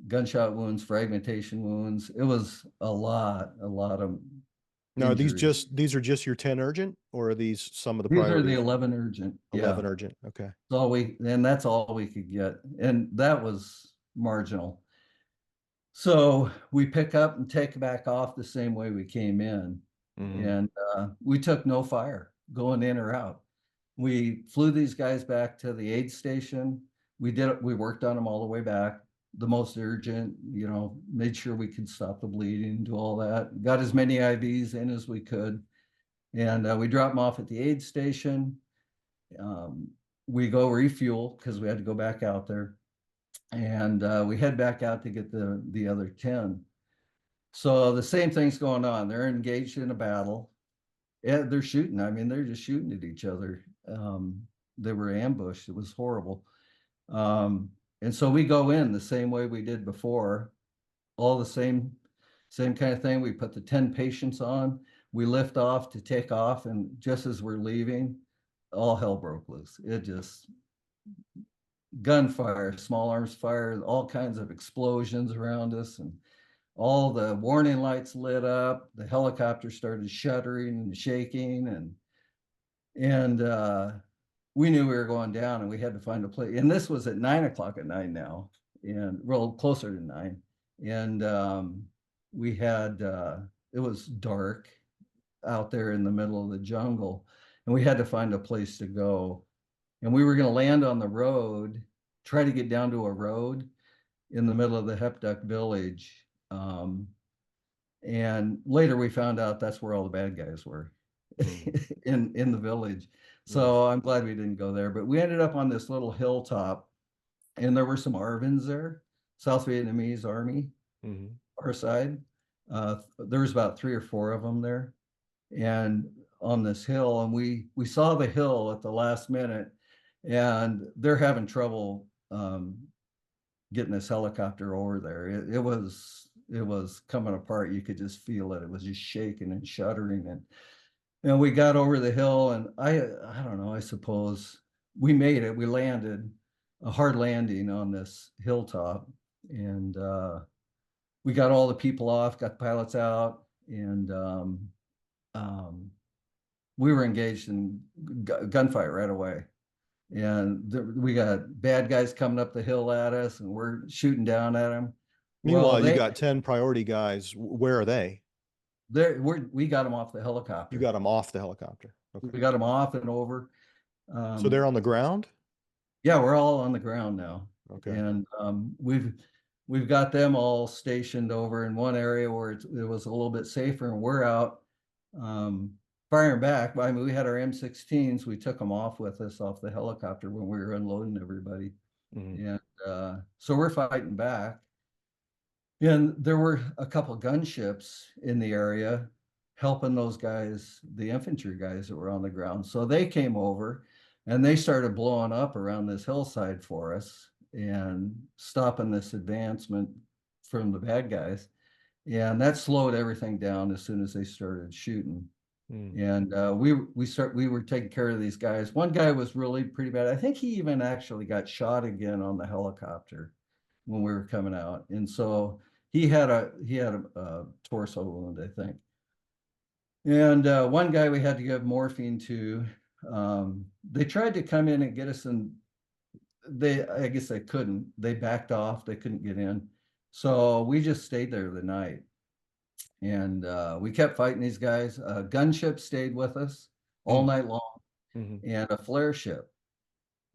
gunshot wounds, fragmentation wounds. It was a lot of Now, injuries. these are just your 10 urgent, or are these some of the These are the priorities? 11 urgent, yeah. 11 urgent. Okay. That's all we could get, and that was marginal. So we pick up and take back off the same way we came in. Hmm. And we took no fire going in or out. We flew these guys back to the aid station. We worked on them all the way back. The most urgent, made sure we could stop the bleeding, do all that. Got as many IVs in as we could. And we dropped them off at the aid station. Um, we go refuel because we had to go back out there. And we head back out to get the other 10. So the same thing's going on. They're engaged in a battle. Yeah, they're shooting. I mean, they're just shooting at each other. They were ambushed. It was horrible. And so we go in the same way we did before, all the same kind of thing. We put the 10 patients on. We lift off to take off, and just as we're leaving, all hell broke loose. It just gunfire, small arms fire, all kinds of explosions around us, and all the warning lights lit up. The helicopter started shuddering and shaking, and we knew we were going down, and we had to find a place. And this was at 9 o'clock at night now, and real closer to 9. And we had it was dark out there in the middle of the jungle, and we had to find a place to go. And we were going to land on the road, try to get down to a road in the middle of the Hepduck village. And later we found out that's where all the bad guys were in the village. Mm. So I'm glad we didn't go there. But we ended up on this little hilltop, and there were some ARVNs there, South Vietnamese Army, Hmm. our side. There was about 3 or 4 of them there. And on this hill, and we saw the hill at the last minute, and they're having trouble getting this helicopter over there. It was coming apart. You could just feel it. It was just shaking and shuddering, and we got over the hill, and I don't know. I suppose we made it. We landed a hard landing on this hilltop, and we got all the people off, got the pilots out, and um, we were engaged in gunfight right away. And we got bad guys coming up the hill at us, and we're shooting down at them. Well, Meanwhile, you got 10 priority guys. Where are they? we got them off the You helicopter. got them off the helicopter. Okay. We got them off and over. So Um, they're on the ground? yeah, we're all on the ground now, Okay. and we've got them all stationed over in one area where it was a little bit safer, and we're out um, firing back. I mean, we had our M16s. We took them off with us off the helicopter when we were unloading everybody, Mhm. and so we're fighting back. And there were a couple gunships in the area helping those guys, the infantry guys that were on the ground. So they came over and they started blowing up around this hillside for us and stopping this advancement from the bad guys. And that slowed everything down as soon as they started shooting. Mm. And we were taking care of these guys. One guy was really pretty bad. I think he even actually got shot again on the helicopter when we were coming out. And so he had a torso wound, I think. And one guy we had to give morphine to. They tried to come in and get us in. I guess they couldn't. They backed off. They couldn't get in. So we just stayed there the night, and we kept fighting these guys. A gunship stayed with us all Mm. night long, Mhm. and a flare ship.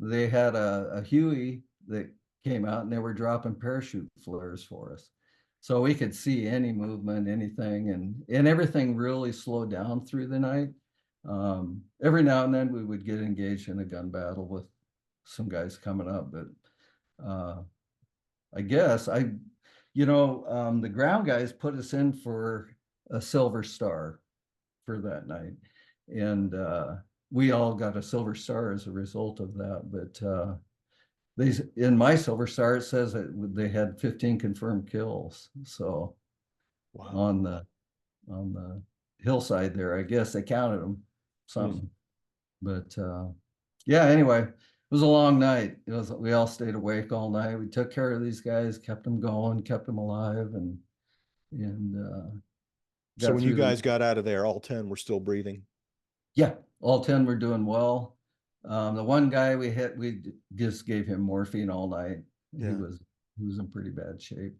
They had a Huey that came out, and they were dropping parachute flares for us. So we could see any movement, anything, and everything really slowed down through the night. Every now and then we would get engaged in a gun battle with some guys coming up, but uh, I guess the ground guys put us in for a silver star for that night, and we all got a silver star as a result of that. But these in my silver star it says that they had 15 confirmed kills. So Wow. on the hillside there, I guess they counted them Mm. something. But yeah, anyway, it was a long night. We all stayed awake all night. We took care of these guys, kept them going, kept them alive, and So got when you through the. guys got out of there, all 10 were still breathing. Yeah, all 10 were doing well. The one guy we hit, just gave him morphine all night. He Yeah. was he was in pretty bad shape,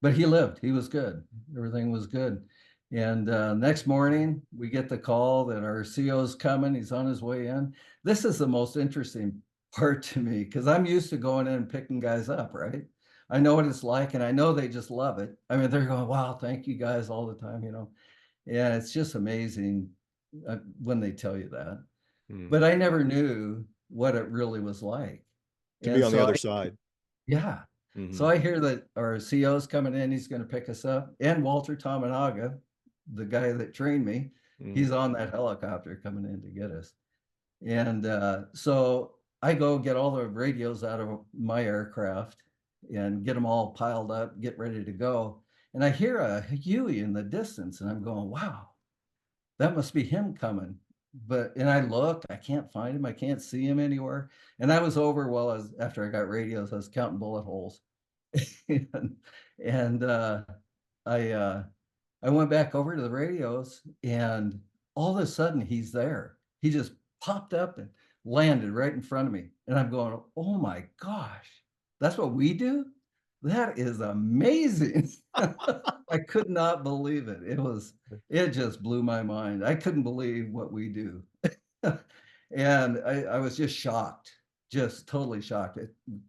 but he lived. He was good. Everything was good. And next morning, we get the call that our CO's coming. He's on his way in. This is the most interesting part to me because I'm used to going in and picking guys up, right? I know what it's like, and I know they just love it. I mean, they're going, "Wow, thank you guys all the time." Yeah, it's just amazing when they tell you that. Mm. But I never knew what it really was like. To be And on the so other side. yeah. So Mhm. I hear that our CO's coming in, he's going to pick us up. And Walter Tamanaga, the guy that trained me, Mm. he's on that helicopter coming in to get us. And so I go get all the radios out of my aircraft and get them all piled up, get ready to go. And I hear a Huey in the distance, and I'm going, wow, that must be him coming. And I look, I can't find him, I can't see him anywhere. And I was over while after I got radios, I was counting bullet holes. and and I uh, I went back over to the radios, and all of a sudden he's there. He just popped up and landed right in front of me. And I'm going, oh my gosh, that's what we do? That is amazing. I could not believe it. It just blew my mind. I couldn't believe what we do. And I was just shocked, just totally shocked.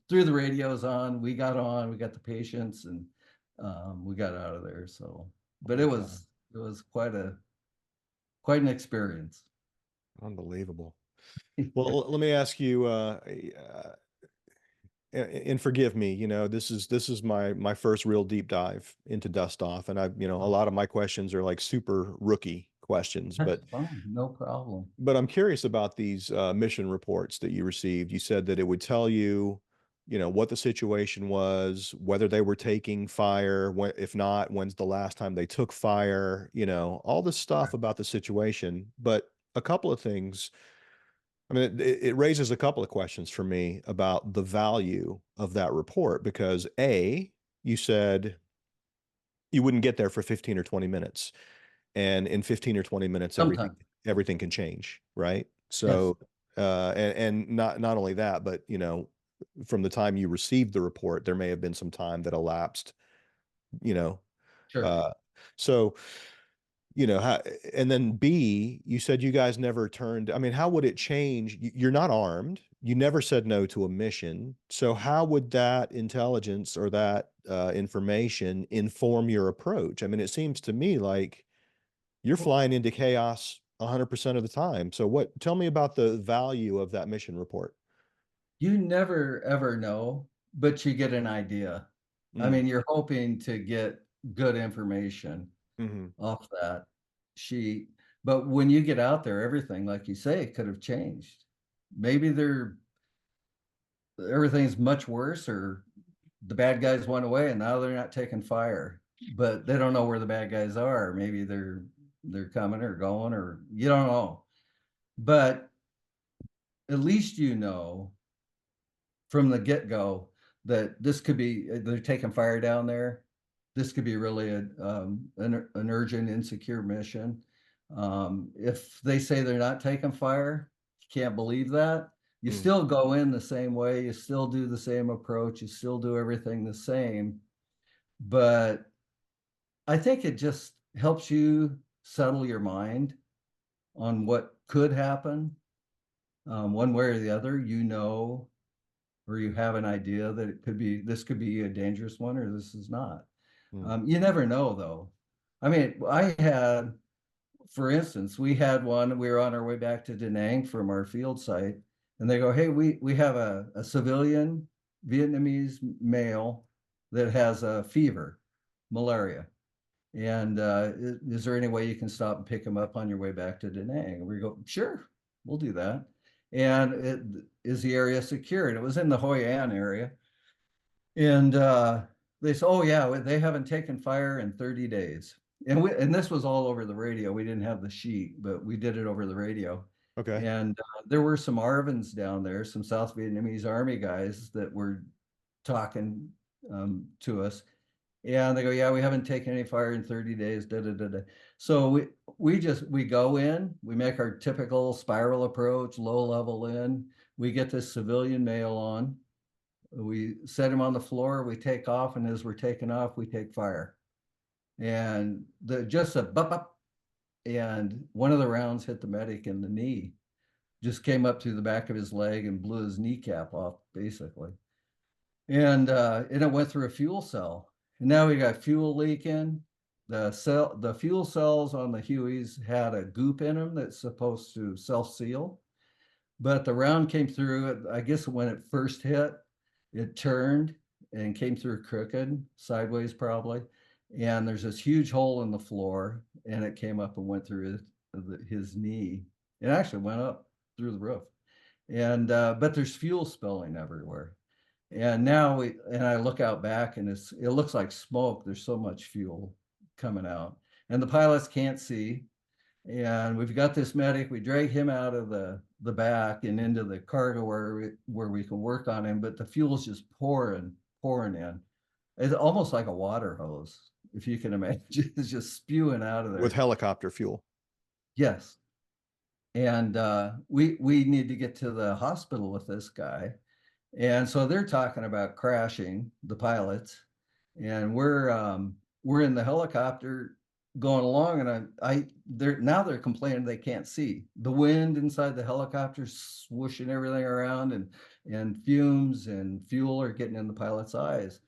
Threw the radios on, we got the patients, and we got out of there. So, Oh but my it God. was it was quite an experience. Unbelievable. Well, let me ask you, and forgive me, this is my first real deep dive into Dustoff, and a lot of my questions are like super rookie questions, That's fine, no problem. but I'm curious about these mission reports that you received. You said that it would tell you, what the situation was, whether they were taking fire, if not, when's the last time they took fire, all this stuff about the situation. But a couple of things, I mean, it raises a couple of questions for me about the value of that report because you said you wouldn't get there for 15 or 20 minutes. And in 15 or 20 minutes, everything Sometimes, everything can change, right? yes, So and not only that, but from the time you received the report, there may have been some time that elapsed, you know. sure. Uh so how, and then B, you said you guys never turned. I mean, how would it change? You're not armed. You never said no to a mission. So how would that intelligence or that information inform your approach? I mean, it seems to me like you're Well, flying into chaos 100% of the time. So tell me about the value of that mission report. you never ever know, but you get an idea. I Mm, mean, you're hoping to get good information hmm off that sheet. But when you get out there, everything, like you say, could have changed. Maybe everything's much worse, or the bad guys went away and now they're not taking fire. But they don't know where the bad guys are. Maybe they're coming or going, or you don't know. But at least you know from the get-go that this could be they're taking fire down there. This could be really an urgent, insecure mission. If they say they're not taking fire, you can't believe that. You mm, still go in the same way, you still do the same approach, you still do everything the same. But I think it just helps you settle your mind on what could happen, one way or the other. Or you have an idea that this could be a dangerous one, or this is not. mm. You never know, though. I mean, for instance, we had one. We were on our way back to Da Nang from our field site, and they go, "Hey, we have a civilian Vietnamese male that has a fever, malaria, and is there any way you can stop and pick him up on your way back to Da Nang?" And we go, "Sure, we'll do that." And is the area secured? It was in the Hoi An area, and they said, "Oh yeah, they haven't taken fire in 30 days." And this was all over the radio. We didn't have the sheet, but we did it over the radio. Okay. And there were some ARVNs down there, some South Vietnamese Army guys that were talking to us. Yeah, and they go, "Yeah, we haven't taken any fire in 30 days." Da, da, da, da. So we go in, we make our typical spiral approach, low level in. We get this civilian male on. We set him on the floor. We take off, and as we're taking off, we take fire. And the just a bup up, and one of the rounds hit the medic in the knee. Just came up through the back of his leg and blew his kneecap off, basically. And it went through a fuel cell. And now we got fuel leaking. The fuel cells on the Hueys had a goop in them that's supposed to self-seal, but the round came through it. I guess when it first hit, it turned and came through crooked, sideways probably. And there's this huge hole in the floor, and it came up and went through his knee. It actually went up through the roof. And but there's fuel spilling everywhere. And now I look out back, and it looks like smoke. There's so much fuel coming out, and the pilots can't see. And we've got this medic. We drag him out of the back and into the cargo where we can work on him. But the fuel's just pouring in. It's almost like a water hose, if you can imagine. It's just spewing out of With there. helicopter fuel. Yes. And we need to get to the hospital with this guy. And so they're talking about crashing, the pilots, and we're in the helicopter going along, and they're complaining they can't see. The wind inside the helicopter swooshing everything around, and fumes and fuel are getting in the pilot's eyes.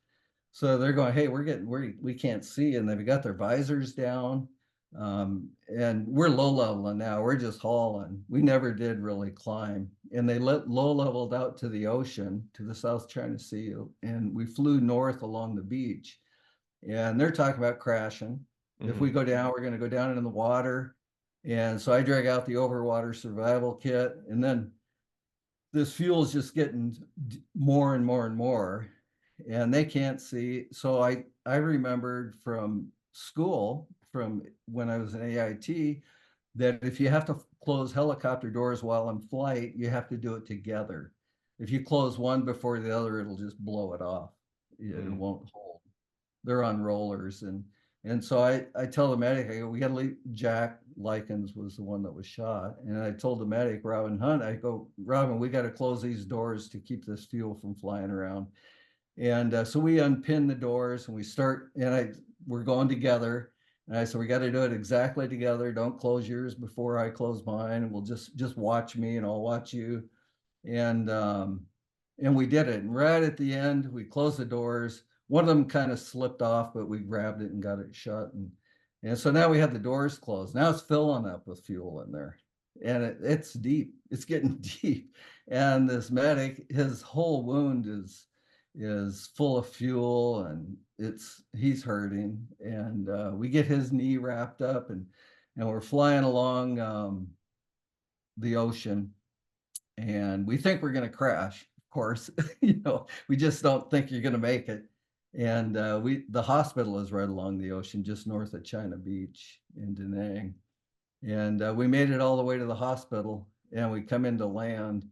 So they're going, "Hey, we can't see," and they've got their visors down. And we're low level now. We're just hauling. We never did really climb, and they low leveled out to the ocean, to the South China Sea, and we flew north along the beach. And they're talking about crashing. If Hmm we go down, we're going to go down in the water. And so I drag out the overwater survival kit, and then this fuel is just getting more and more and more, and they can't see. So I remembered from school, from when I was in AIT, that if you have to close helicopter doors while in flight, you have to do it together. If you close one before the other, it'll just blow it off. It Mm. won't hold. They're on rollers, and so I tell the medic, I go, we got to leave. Jack Likens was the one that was shot, and I told the medic, Robin Hunt, I go, Robin, we got to close these doors to keep this fuel from flying around. And so we unpin the doors and we start, and we're going together. And I said, we got to do it exactly together. Don't close yours before I close mine. And we'll just watch me and I'll watch you. And and we did it. And right at the end, we closed the doors. One of them kind of slipped off, but we grabbed it and got it shut. And so now we have the doors closed. Now it's filling up with fuel in there. And it's deep. It's getting deep. And this medic, his whole wound is full of fuel, and he's hurting. And we get his knee wrapped up, and we're flying along the ocean, and we think we're going to crash, of course. We just don't think you're going to make it. And the hospital is right along the ocean, just north of China Beach in Da Nang. And we made it all the way to the hospital, and we come into land.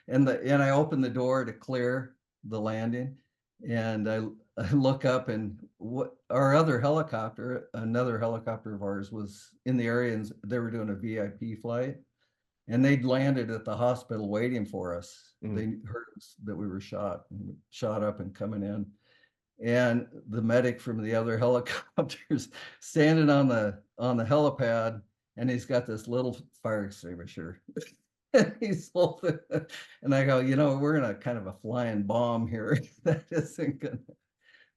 And I open the door to clear the landing, and I look up, and what our other helicopter, another helicopter of ours, was in the area, and they were doing a VIP flight, and they'd landed at the hospital waiting for us. They heard that we were shot up and coming in. And the medic from the other helicopters standing on the helipad, and he's got this little fire extinguisher. And he's holding it. And I go, we're in a kind of a flying bomb here. That isn't gonna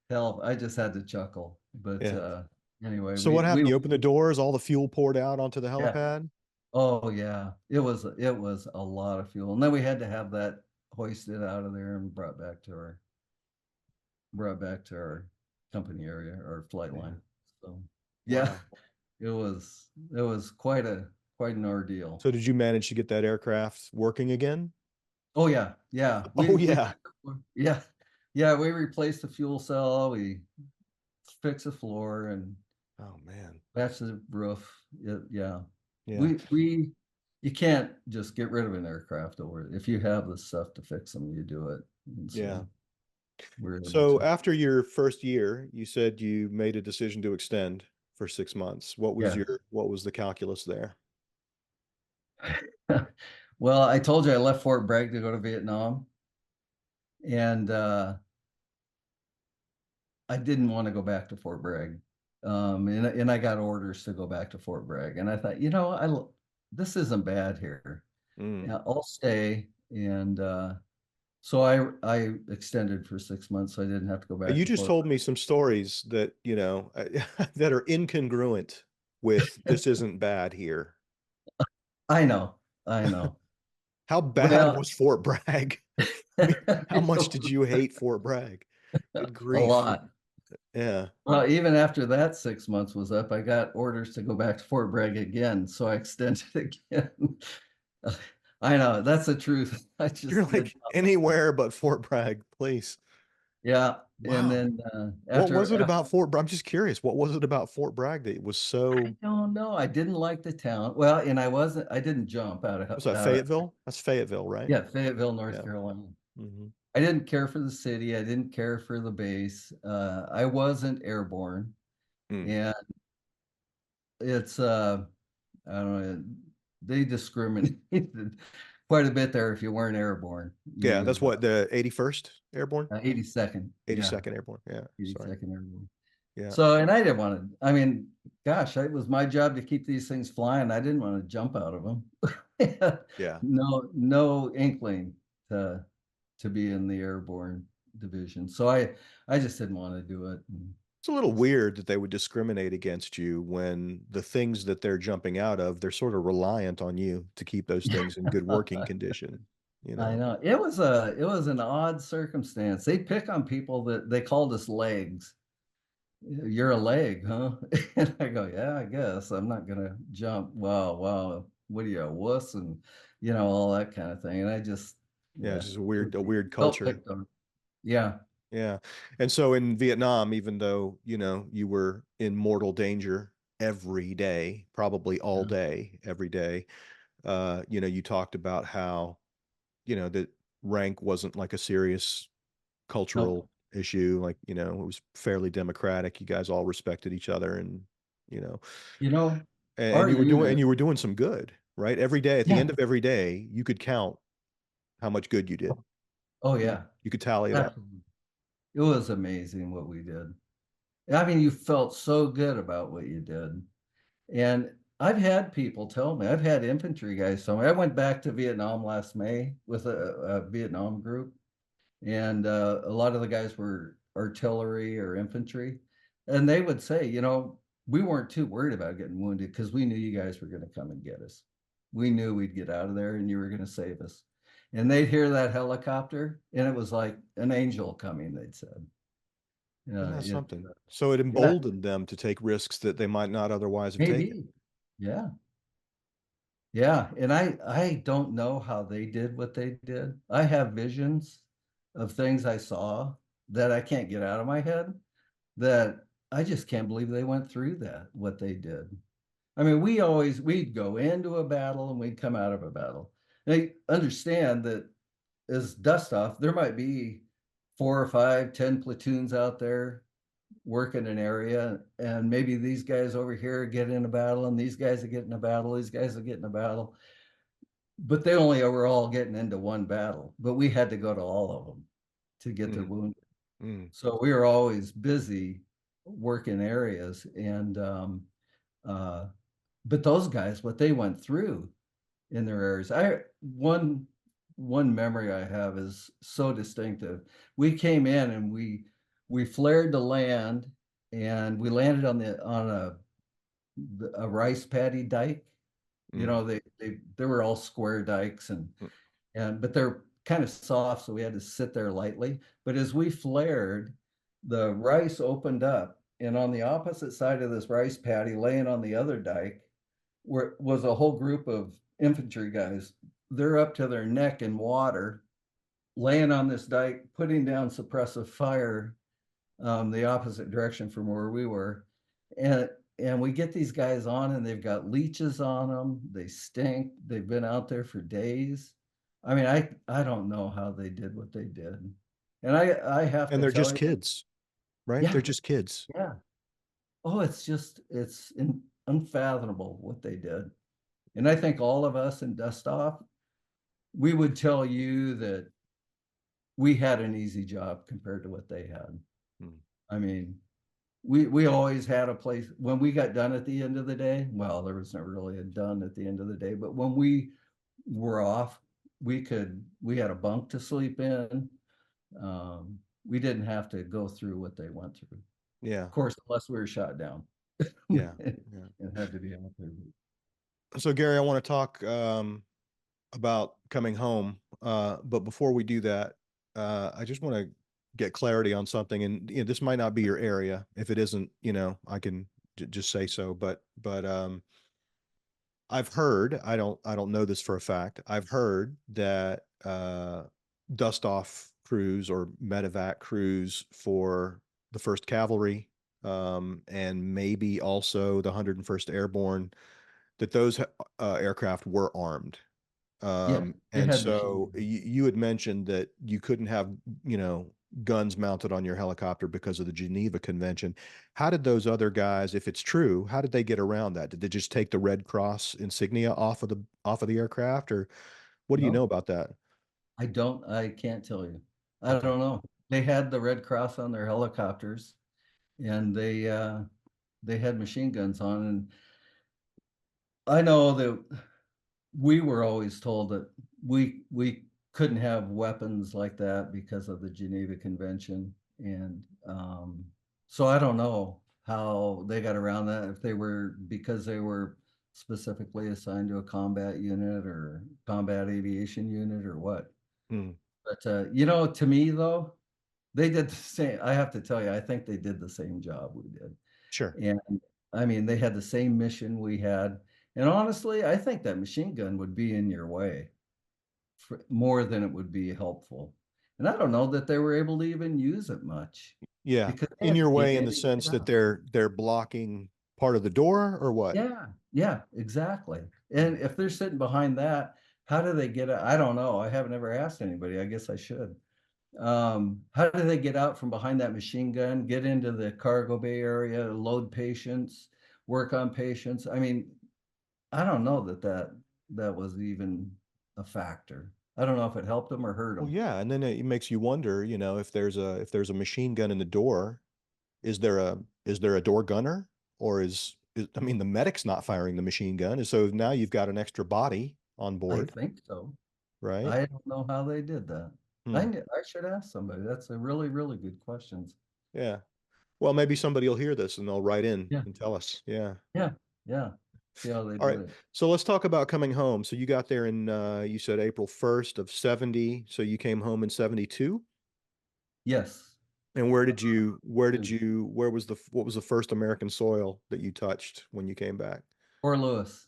help. I just had to chuckle. But Yeah. Anyway, So what we happened? You opened the doors, all the fuel poured out onto the yeah. helipad? Oh yeah. It was a lot of fuel. And then we had to have that hoisted out of there and brought back to our company area or flight Yeah. line. So yeah, Wow. it was quite an ordeal. So did you manage to get that aircraft working again? Oh yeah, yeah. Oh We yeah. yeah, yeah. We replaced the fuel cell. We fixed the floor and Oh man. patched the roof. Yeah, Yeah. we you can't just get rid of an aircraft over it. If you have the stuff to fix them, you do it. And Yeah. so we're able So to. after your first year, you said you made a decision to extend for 6 months. Yeah. What was the calculus there? Well, I told you I left Fort Bragg to go to Vietnam, and I didn't want to go back to Fort Bragg. And I got orders to go back to Fort Bragg, and I thought, this isn't bad here. Mm. Yeah, I'll stay. And so I extended for 6 months, so I didn't have to go back You to just Fort told me some stories that, that are incongruent with Bragg. this isn't bad here. I know, I know. How bad Well, was Fort Bragg? I mean, how much did you hate Fort Bragg? Good a grief. lot. Yeah. Well, even after that 6 months was up, I got orders to go back to Fort Bragg again, so I extended again. I know, that's the truth. I You're just did like not like it. anywhere but Fort Bragg, please. Yeah, and Wow. then What was after it after about Fort Bragg? I'm just curious. What was it about Fort Bragg that was I so, don't know, I didn't like the town. Well, and I didn't jump was that Fayetteville? That's Fayetteville, right? yeah, Fayetteville, North Yeah. Carolina. Hmm. I didn't care for the city. I didn't care for the base. I wasn't airborne, Mm. and it's I don't know. They discriminated quite a bit there if you weren't airborne. Yeah, that's You what, the 81st Airborne? 82nd, yeah, 82nd Airborne. Yeah, sorry. 82nd airborne. Yeah. So, and I didn't want to. I mean, gosh, it was my job to keep these things flying. I didn't want to jump out of them. Yeah. No inkling to be in the airborne division. So I just didn't want to do it. It's a little weird that they would discriminate against you when the things that they're jumping out of, they're sort of reliant on you to keep those things in good working condition, you I know? know it was an odd circumstance. They pick on people that they called us legs. you're a leg, huh? And I go, yeah, I guess I'm not gonna jump. Wow, wow. What are you, a wuss? And all that kind of thing. And I just, Yeah, yeah, just a weird felt culture. picked on. Yeah, Yeah. And so in Vietnam, even though, you were in mortal danger every day, probably all yeah. day, every day, you talked about how, that rank wasn't like a serious Nope. cultural issue. Like, it was fairly democratic. You guys all respected each other and, you know, You know, and our unit, you were doing some good, right? Every day, at the yeah, end of every day, you could count how much good you did. oh You, yeah, you could tally it up. absolutely. It was amazing what we did. I mean, you felt so good about what you did. And I've had people tell me, I've had infantry guys tell me, I went back to Vietnam last May with a Vietnam group, and a lot of the guys were artillery or infantry. And they would say, we weren't too worried about getting wounded because we knew you guys were going to come and get us. We knew we'd get out of there and you were going to save us. And they'd hear that helicopter, and it was like an angel coming, they'd said. Isn't that It, something? So it yeah, emboldened them to take risks that they might not otherwise have taken. maybe. Yeah. Yeah, and I don't know how they did what they did. I have visions of things I saw that I can't get out of my head, that I just can't believe they went through that, what they did. I mean, we'd go into a battle and we'd come out of a battle. They understand that as Dustoff, there might be 4 or 5, 10 platoons out there working an area, and maybe these guys over here get in a battle, and these guys are getting a battle, these guys are getting a battle, but they only were all getting into one battle, but we had to go to all of them to get their Mm, wounded. mm. So we were always busy working areas. And uh but those guys, what they went through in their areas, I one memory I have is so distinctive. We came in and we flared to land, and we landed on a rice paddy dike. Mm, They were all square dikes, mm, but they're kind of soft, so we had to sit there lightly. But as we flared, the rice opened up, and on the opposite side of this rice paddy, laying on the other dike, was a whole group of infantry guys. They're up to their neck in water, laying on this dike, putting down suppressive fire, the opposite direction from where we were. And we get these guys on, and they've got leeches on them. They stink. They've been out there for days. I mean, I don't know how they did what they did. And I have And to they're tell just you, kids, right? They're yeah, just kids. yeah. Oh, it's unfathomable what they did. And I think all of us in Dust Off, we would tell you that we had an easy job compared to what they had. Mm, I mean, we always had a place when we got done at the end of the day. Well, there was never really a done at the end of the day, but when we were off, we had a bunk to sleep in. We didn't have to go through what they went through. yeah, Of course, unless we were shot down yeah, and yeah. had to be out there. So Gary, I want to talk about coming home. But before we do that, I just want to get clarity on something. And this might not be your area. If it isn't, I can just say so. But I've heard, I don't know this for a fact. I've heard that dust off crews or medevac crews for the First Cavalry, and maybe also the 101st Airborne, that those aircraft were armed. Yeah, they And had machine so guns. you had mentioned that you couldn't have, guns mounted on your helicopter because of the Geneva Convention. How did those other guys, if it's true, how did they get around that? Did they just take the Red Cross insignia off of the aircraft, or what do you know No, about that? I can't tell you. I Okay. don't know. They had the Red Cross on their helicopters, and they had machine guns on. And I know that we were always told that we couldn't have weapons like that because of the Geneva Convention. And so I don't know how they got around that, if they were because they were specifically assigned to a combat unit or combat aviation unit or what. Hmm. But to me though, they did the same. I have to tell you, I think they did the same job we did. Sure. And I mean, they had the same mission we had. And honestly, I think that machine gun would be in your way more than it would be helpful. And I don't know that they were able to even use it much Yeah. because they In had to your get way, in in the and sense get that out. they're blocking part of the door, or what? Yeah, yeah, exactly. And if they're sitting behind that, how do they get out? I don't know. I haven't ever asked anybody. I guess I should. How do they get out from behind that machine gun, get into the cargo bay area, load patients, work on patients? I mean, I don't know that was even a factor. I don't know if it helped them or hurt Well, them. yeah, and then it makes you wonder, if there's a machine gun in the door, is there a door gunner, or I mean, the medic's not firing the machine gun, and so now you've got an extra body on I board, think so. right? I don't know how they did that. Hmm. I should ask somebody. That's a really, really good question. Yeah. Well, maybe somebody will hear this and they'll write in Yeah, and tell us. Yeah. yeah, yeah. See how they All did right. it. So let's talk about coming home. So you got there in you said April 1st of 70. So you came home in 72. Yes. And And what was the first American soil that you touched when you came back? Fort Lewis.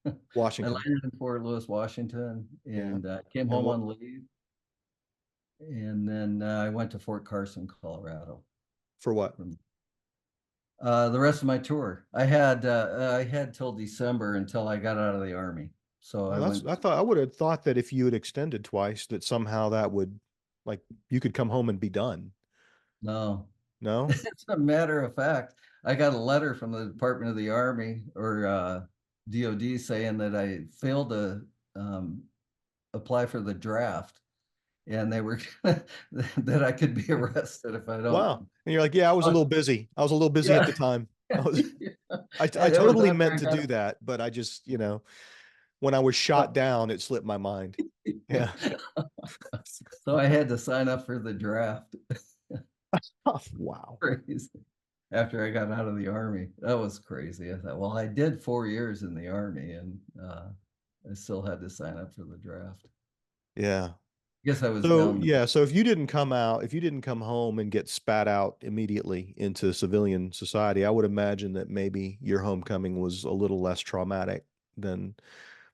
I Washington. landed in Fort Lewis, Washington, Yeah. and came And home what on leave. And then I went to Fort Carson, Colorado. for what? From the rest of my tour, I had till December until I got out of the army. So Well, I went. I would have thought that if you had extended twice, that somehow that would, like, you could come home and be done. No, No? it's a matter of fact. I got a letter from the Department of the Army or DOD saying that I failed to um, apply for the draft, and they were that I could be arrested if I don't. Wow. And you're like, yeah, I was a Oh, little busy. I was a little busy at yeah, the time. I it was totally after meant I to got. do that, but I just, when I was shot down, it slipped my mind. Yeah. So I had to sign up for the draft. Oh, wow. Crazy. After I got out of the army, that was crazy. I thought, well, I did 4 years in the army, and I still had to sign up for the draft. Yeah. I guess I was So, down. yeah, so if you didn't come home and get spat out immediately into civilian society, I would imagine that maybe your homecoming was a little less traumatic than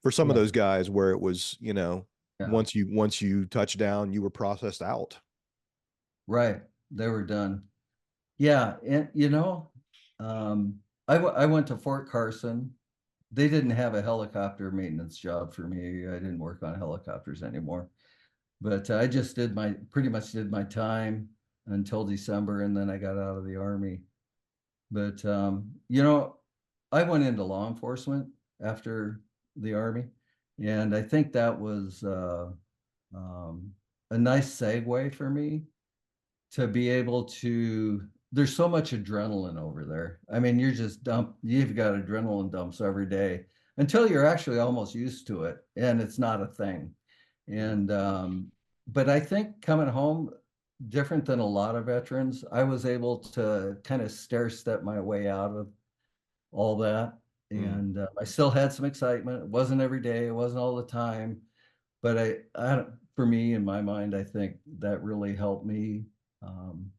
for some of Yeah, those guys where it was, yeah, once you touched down, you were processed out. right. They were done. Yeah, and I went to Fort Carson. They didn't have a helicopter maintenance job for me. I didn't work on helicopters anymore. But I just pretty much did my time until December, and then I got out of the army. But I went into law enforcement after the army, and I think that was um, a nice segue for me to be able to. There's so much adrenaline over there. I mean, you've got adrenaline dumps every day until you're actually almost used to it, and it's not a thing. Mhm. And but I think coming home, different than a lot of veterans, I was able to kind of stair step my way out of all that. Mm. And I still had some excitement. It wasn't every day, it wasn't all the time, but for me, in my mind, I think that really helped me um,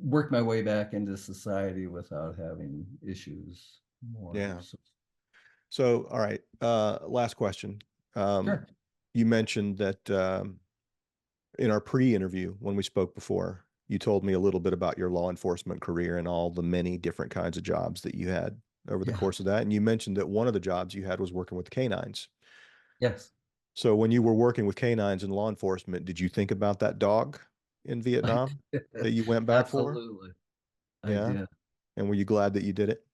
work my way back into society without having issues more. Yeah. So, So, all right. Last question. Um, sure. you mentioned that in our pre-interview when we spoke before, you told me a little bit about your law enforcement career and all the many different kinds of jobs that you had over the Yeah. course of that. And you mentioned that one of the jobs you had was working with canines. Yes. So when you were working with canines in law enforcement, did you think about that dog in I Vietnam did. that you went back for? Absolutely. I Yeah. did. And were you glad that you did it?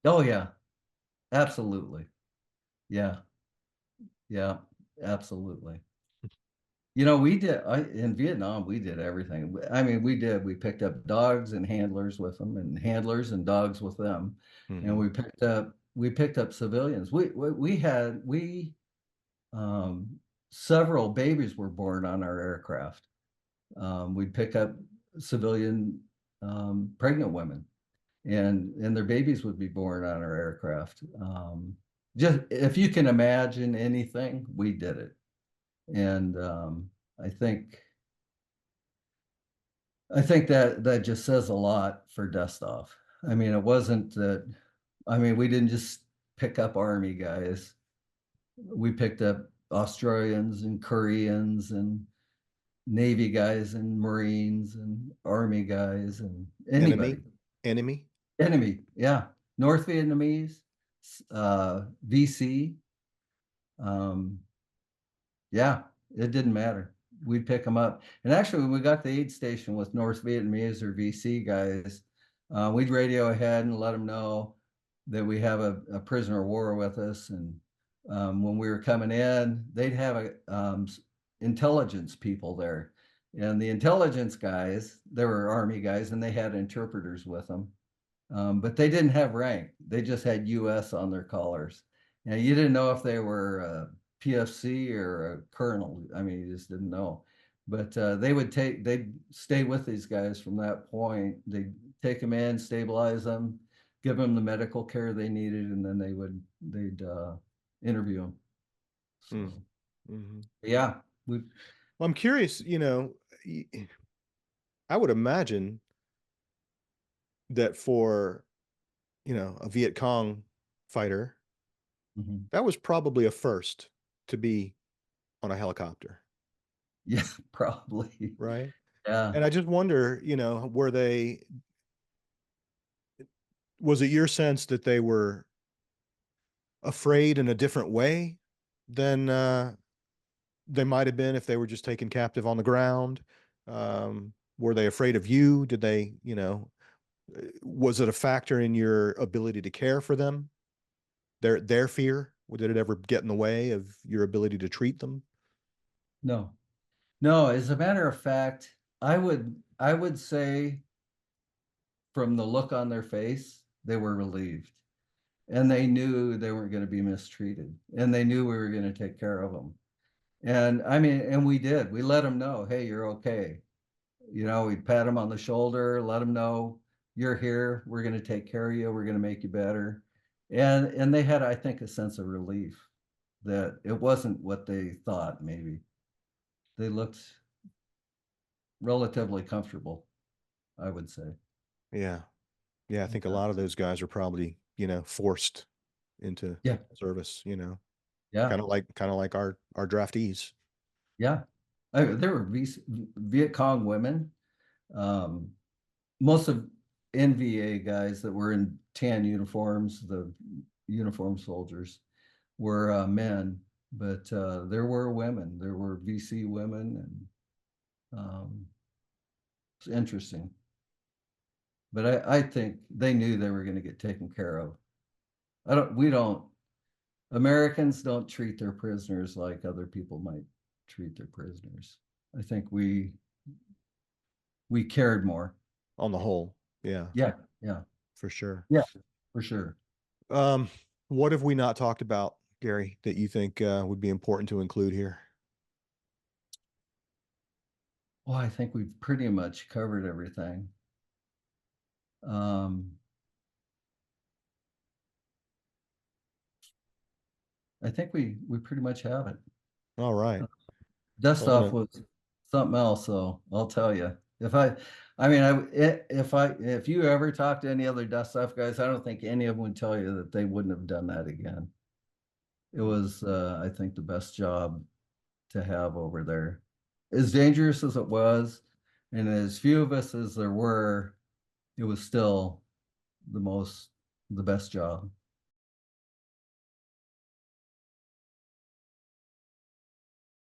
Oh yeah. Absolutely. Yeah. Yeah. Absolutely. In Vietnam, we did everything. I mean, we picked up dogs and handlers with them and handlers and dogs with them. And Hmm. we picked up civilians. We had, um, several babies were born on our aircraft. We'd pick up civilian, pregnant women and their babies would be born on our aircraft. Just if you can imagine anything, we did it. And I think I think that that just says a lot for Dustoff. I mean, it wasn't that, I mean, we didn't just pick up Army guys. We picked up Australians and Koreans and Navy guys and Marines and Army guys and anybody. Enemy, enemy. Enemy, yeah. North Vietnamese, VC. Um, yeah, it didn't matter. We'd pick them up. And actually, when we got the aid station with North Vietnamese or VC guys, we'd radio ahead and let them know that we have a prisoner of war with us. And when we were coming in, they'd have intelligence people there. And the intelligence guys, they were Army guys, and they had interpreters with them. But they didn't have rank. They just had US on their collars. And you didn't know if they were PFC or a colonel. I mean, you just didn't know. But they'd stay with these guys from that point. They'd take them in, stabilize them, give them the medical care they needed, and then they'd interview them. So, Mm-hmm. yeah, we. Well, I'm curious, I would imagine that for, a Viet Cong fighter, Mhm. that was probably a first to be on a helicopter, Yeah, probably. right? Yeah. And I just wonder, was it your sense that they were afraid in a different way than they might have been if they were just taken captive on the ground? Were they afraid of you? Did they, was it a factor in your ability to care for them? Their fear? Did it ever get in the way of your ability to treat them? No. No, as a matter of fact, I would say from the look on their face, they were relieved. And they knew they weren't going to be mistreated. And they knew we were going to take care of them. And I mean, and we did. We let them know, hey, you're okay. We pat them on the shoulder, let them know you're here. We're going to take care of you. We're going to make you better. And they had, I think, a sense of relief that it wasn't what they thought, maybe. They looked relatively comfortable, I would say. Yeah. Yeah. I think a Yeah. lot of those guys are probably, forced into Yeah. service, Yeah. kind of like our draftees. Yeah. There were Viet Cong women. Um, most of NVA guys that were in tan uniforms, the uniform soldiers, were men, but there were women. There were VC women, and it's interesting. But I think they knew they were going to get taken care of. We don't, Americans don't treat their prisoners like other people might treat their prisoners. I think we cared more. On the whole. Yeah, Yeah, yeah, for sure. yeah, for sure. Um, what have we not talked about, Gary, that you think would be important to include here? Well, I think we've pretty much covered everything. Um, I think we pretty much have it. All right. Dust Well, I'm off gonna, was something else, so I'll tell you. I mean, if you ever talk to any other dust off guys, I don't think any of them would tell you that they wouldn't have done that again. It was, I think, the best job to have over there. As dangerous as it was, and as few of us as there were, it was still the best job.